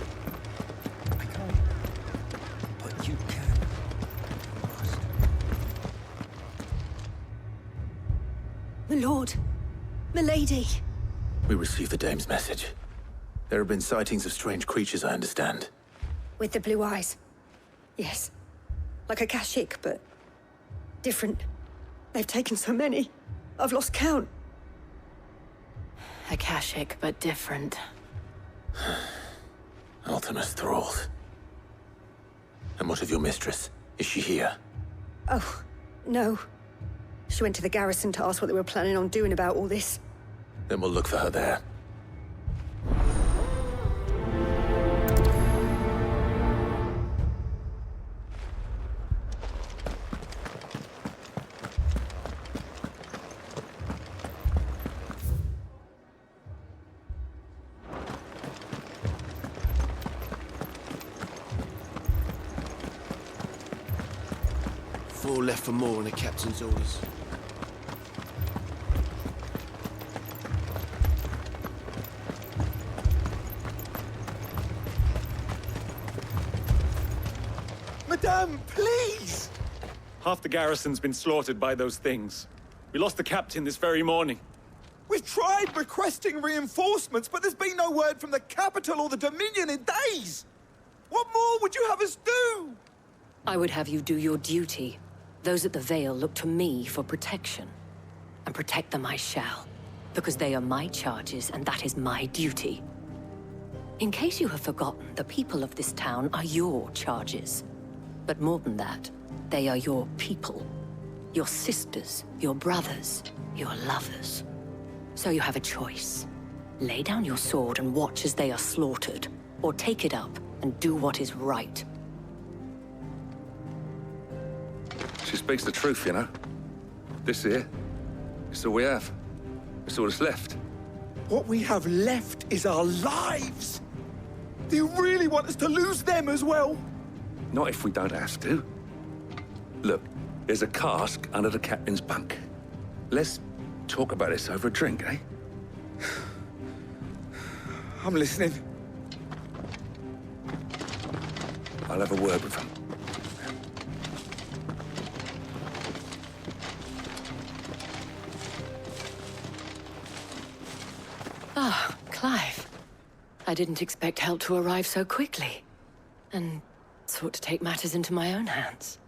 I can't. But you can. My lord. My lady. We received the dame's message. There have been sightings of strange creatures, I understand. With the blue eyes. Yes. Like a Kashik, but different. They've taken so many. I've lost count. A Kashik, but different. Ultimus thralls. And what of your mistress? Is she here? Oh, no. She went to the garrison to ask what they were planning on doing about all this. Then we'll look for her there. all left for more on the captain's orders. Madame, please! Half the garrison's been slaughtered by those things. We lost the captain this very morning. We've tried requesting reinforcements, but there's been no word from the capital or the Dominion in days! What more would you have us do? I would have you do your duty. Those at the Vale look to me for protection. And protect them I shall. Because they are my charges, and that is my duty. In case you have forgotten, the people of this town are your charges. But more than that, they are your people. Your sisters, your brothers, your lovers. So you have a choice. Lay down your sword and watch as they are slaughtered, or take it up and do what is right. She speaks the truth, you know. This here, it's all we have. It's all that's left. What we have left is our lives! Do you really want us to lose them as well? Not if we don't have to. Look, there's a cask under the captain's bunk. Let's talk about this over a drink, eh? I'm listening. I'll have a word with him. Ah, Clive. I didn't expect help to arrive so quickly. And sought to take matters into my own hands.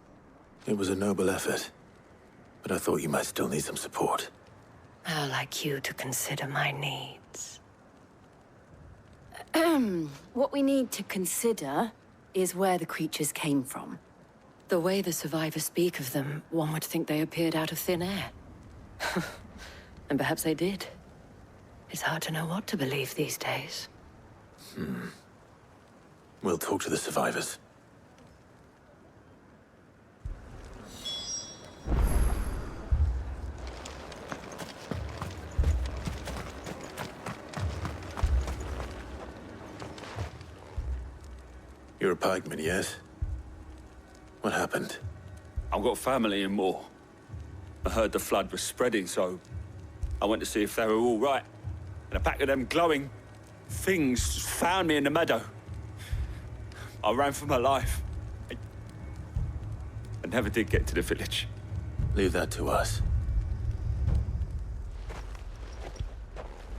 It was a noble effort, but I thought you might still need some support. How like you to consider my needs. What we need to consider is where the creatures came from. The way the survivors speak of them, one would think they appeared out of thin air. And perhaps they did. It's hard to know what to believe these days. We'll talk to the survivors. You're a pikeman, yes? What happened? I've got family in Moor. I heard the flood was spreading, so I went to see if they were all right. And a pack of them glowing things found me in the meadow. I ran for my life. I never did get to the village. Leave that to us.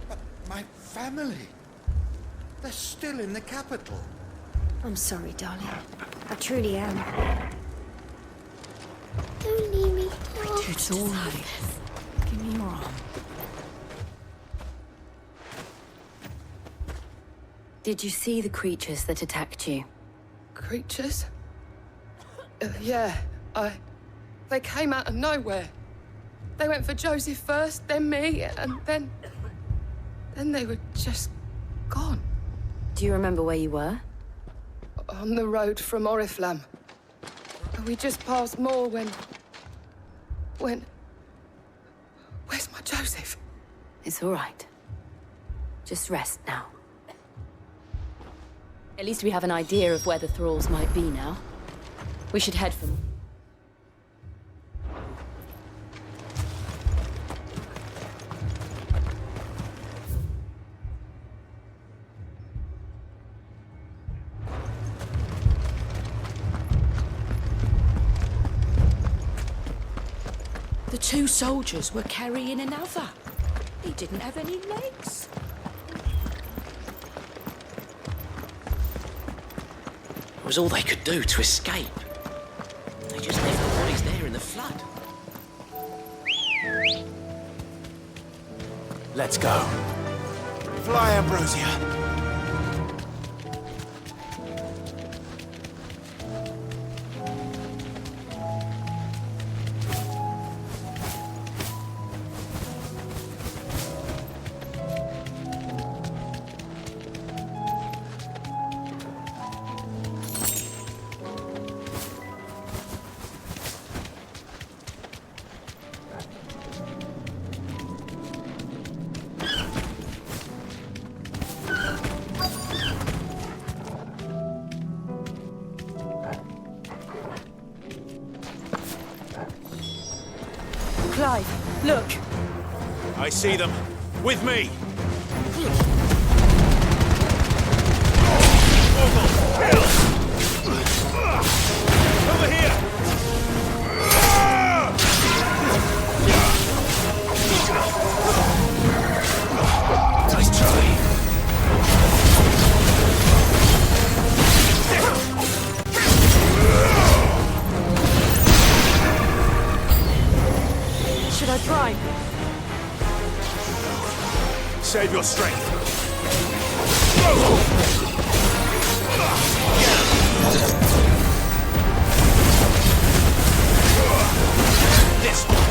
But my family, they're still in the capital. I'm sorry, darling. I truly am. Don't leave me. Oh. It's all right. Give me your arm. Did you see the creatures that attacked you? Creatures? Yeah, They came out of nowhere. They went for Joseph first, then me, and then they were just gone. Do you remember where you were? On the road from Oriflamme. We just passed Moor when... Where's my Joseph? It's all right. Just rest now. At least we have an idea of where the thralls might be now. We should head for them. The two soldiers were carrying another. He didn't have any legs. It was all they could do to escape. They just left the bodies there in the flood. Let's go. Fly, Ambrosia. Clive, look! I see them. With me! Over here! Nice try. Should I try? Save your strength. This one.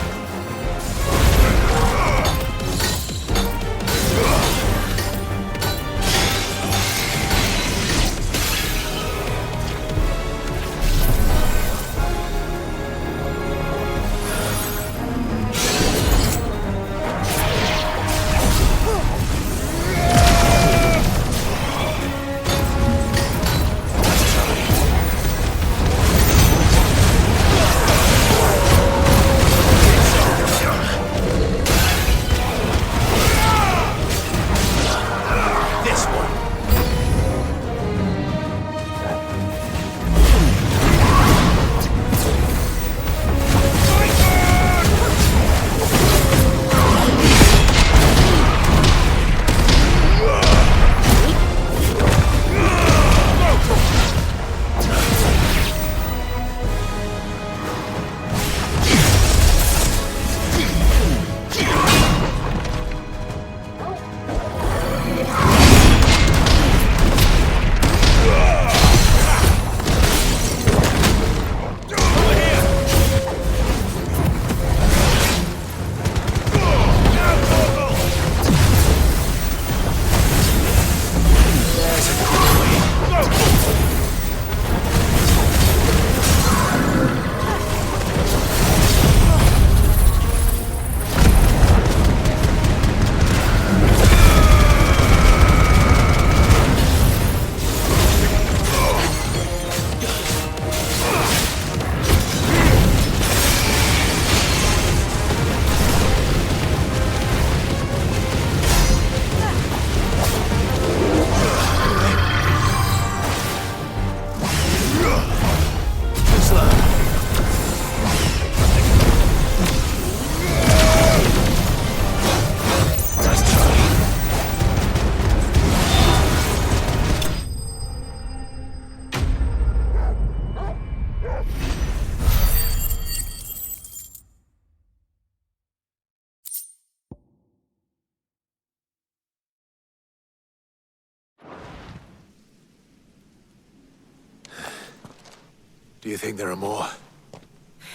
Do you think there are more?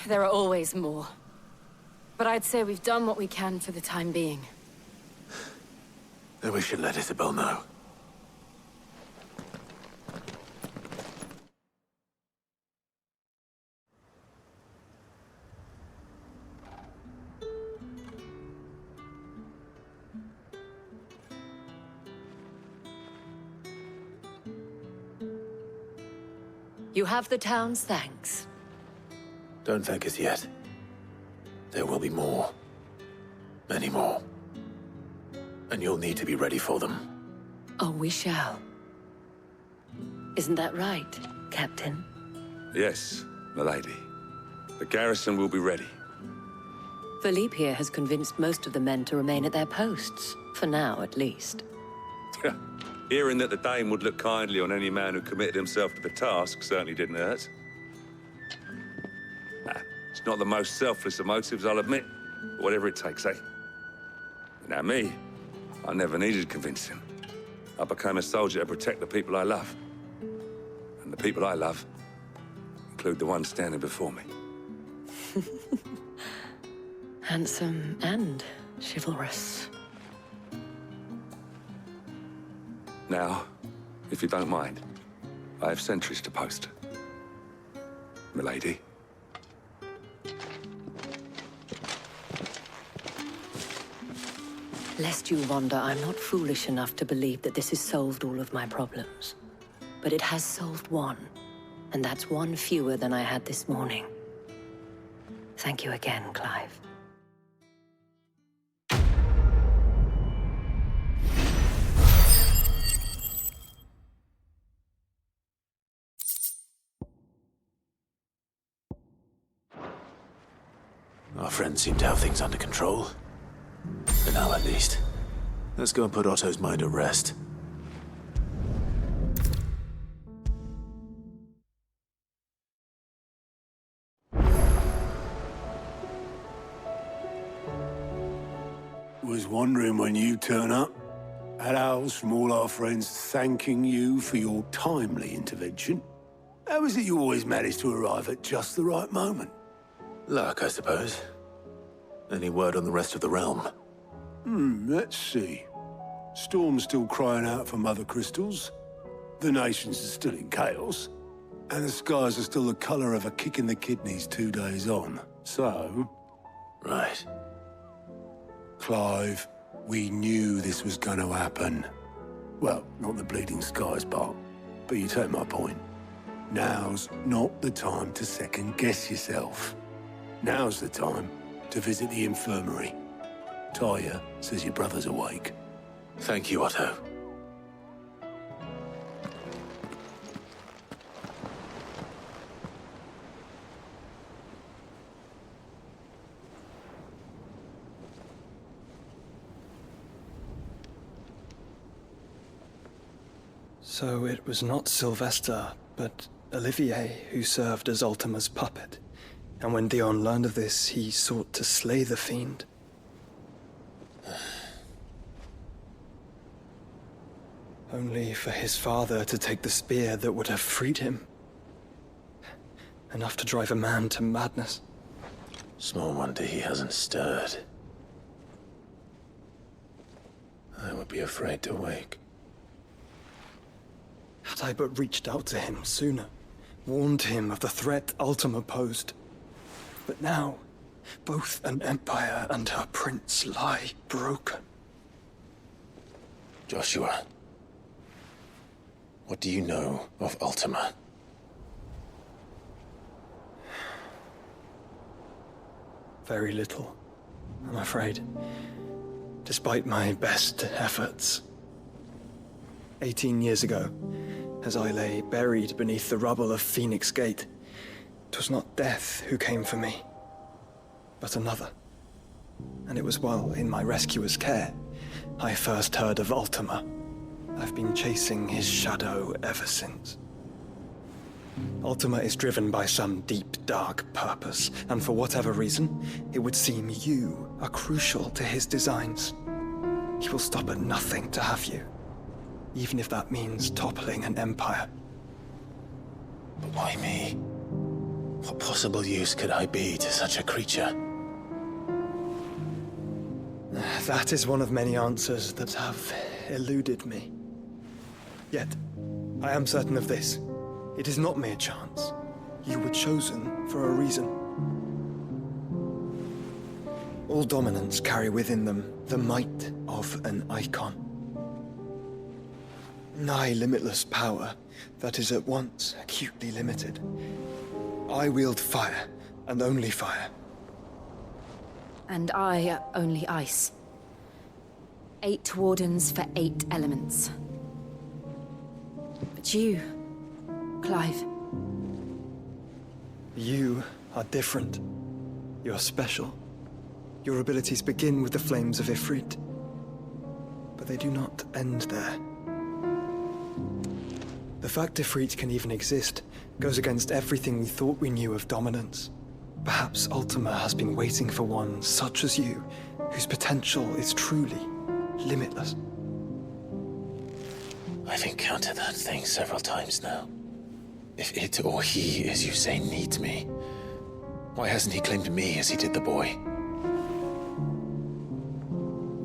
There are always more. But I'd say we've done what we can for the time being. Then we should let Isabel know. You have the town's thanks. Don't thank us yet. There will be more. Many more. And you'll need to be ready for them. Oh, we shall. Isn't that right, Captain? Yes, milady. The garrison will be ready. Philippe here has convinced most of the men to remain at their posts. For now, at least. Hearing that the Dane would look kindly on any man who committed himself to the task certainly didn't hurt. It's not the most selfless of motives, I'll admit. But whatever it takes, eh? Now me, I never needed convincing. I became a soldier to protect the people I love. And the people I love include the ones standing before me. Handsome and chivalrous. Now, if you don't mind, I have sentries to post. Milady. Lest you wonder, I'm not foolish enough to believe that this has solved all of my problems. But it has solved one, and that's one fewer than I had this morning. Thank you again, Clive. Our friends seem to have things under control. For now, at least. Let's go and put Otto's mind at rest. Was wondering when you turn up. Had owls from all our friends thanking you for your timely intervention. How is it you always manage to arrive at just the right moment? Luck, I suppose. Any word on the rest of the realm? Let's see. Storm's still crying out for mother crystals. The nations are still in chaos. And the skies are still the color of a kick in the kidneys 2 days on. So... Right. Clive, we knew this was going to happen. Well, not the bleeding skies part, but you take my point. Now's not the time to second-guess yourself. Now's the time to visit the infirmary. Taya says your brother's awake. Thank you, Otto. So it was not Sylvester, but Olivier who served as Ultima's puppet. And when Dion learned of this, he sought to slay the fiend. Only for his father to take the spear that would have freed him. Enough to drive a man to madness. Small wonder he hasn't stirred. I would be afraid to wake. Had I but reached out to him sooner, warned him of the threat Ultima posed. But now, both an empire and her prince lie broken. Joshua, what do you know of Ultima? Very little, I'm afraid. Despite my best efforts. 18 years ago, as I lay buried beneath the rubble of Phoenix Gate, 'twas not death who came for me, but another. And it was while in my rescuer's care, I first heard of Ultima. I've been chasing his shadow ever since. Ultima is driven by some deep, dark purpose, and for whatever reason, it would seem you are crucial to his designs. He will stop at nothing to have you, even if that means toppling an empire. But why me? What possible use could I be to such a creature? That is one of many answers that have eluded me. Yet, I am certain of this. It is not mere chance. You were chosen for a reason. All dominants carry within them the might of an Eikon. Nigh limitless power that is at once acutely limited. I wield fire, and only fire. And I only ice. 8 wardens for 8 elements. But you, Clive. You are different. You're special. Your abilities begin with the flames of Ifrit. But they do not end there. The fact Ifrit can even exist goes against everything we thought we knew of dominance. Perhaps Ultima has been waiting for one such as you, whose potential is truly limitless. I've encountered that thing several times now. If it or he, as you say, needs me, why hasn't he claimed me as he did the boy?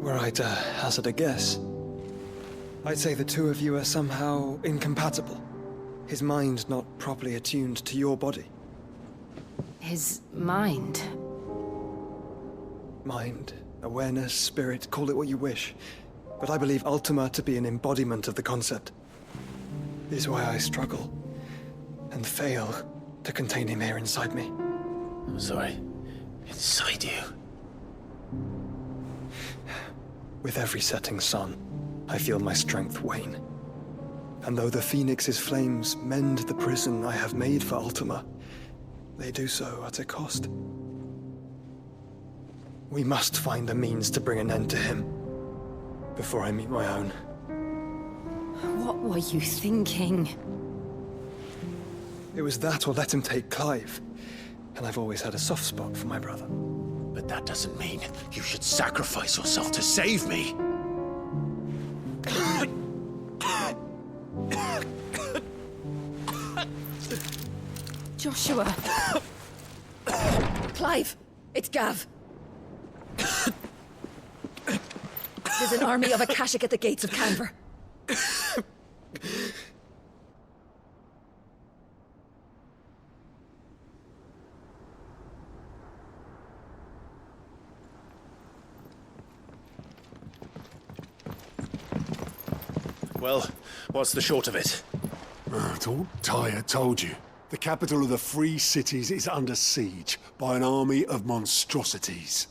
Were I to hazard a guess, I'd say the two of you are somehow incompatible. His mind not properly attuned to your body. His mind? Mind, awareness, spirit, call it what you wish. But I believe Ultima to be an embodiment of the concept. This is why I struggle and fail to contain him here inside me. I'm sorry. Inside you? With every setting sun, I feel my strength wane. And though the Phoenix's flames mend the prison I have made for Ultima, they do so at a cost. We must find a means to bring an end to him before I meet my own. What were you thinking? It was that or let him take Clive. And I've always had a soft spot for my brother. But that doesn't mean you should sacrifice yourself to save me. Joshua! Clive! It's Gav! There's an army of Akashic at the gates of Canver. Well, what's the short of it? Thought Tyre told you. The capital of the Free Cities is under siege by an army of monstrosities.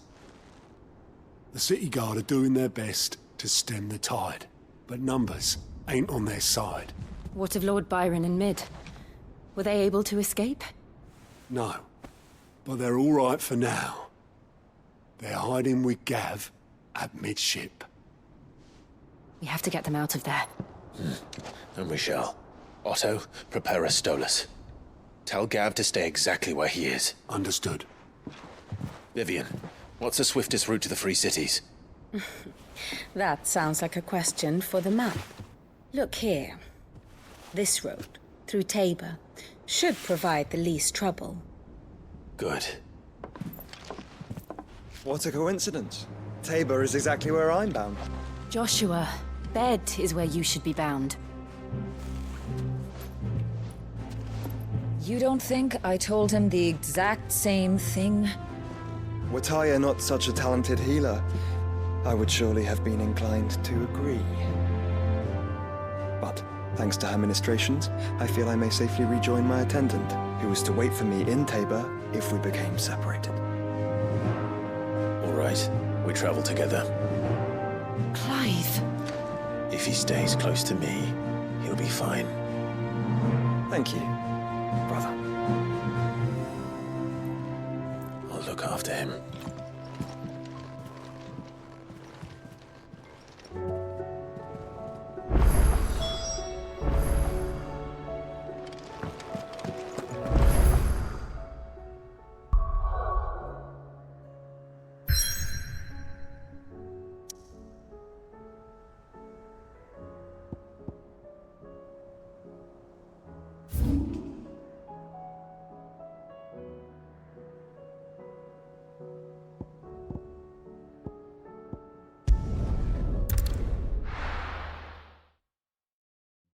The City Guard are doing their best to stem the tide, but numbers ain't on their side. What of Lord Byron and Mid? Were they able to escape? No, but they're all right for now. They're hiding with Gav at midship. We have to get them out of there. And we shall. Otto, prepare a Stolas. Tell Gav to stay exactly where he is. Understood. Vivian, what's the swiftest route to the Free Cities? That sounds like a question for the map. Look here. This road, through Tabor, should provide the least trouble. Good. What a coincidence. Tabor is exactly where I'm bound. Joshua, Bed is where you should be bound. You don't think I told him the exact same thing? Were Tyre not such a talented healer, I would surely have been inclined to agree. But, thanks to her ministrations, I feel I may safely rejoin my attendant, who was to wait for me in Tabor if we became separated. All right, we travel together. Clive! If he stays close to me, he'll be fine. Thank you, brother. I'll look after him.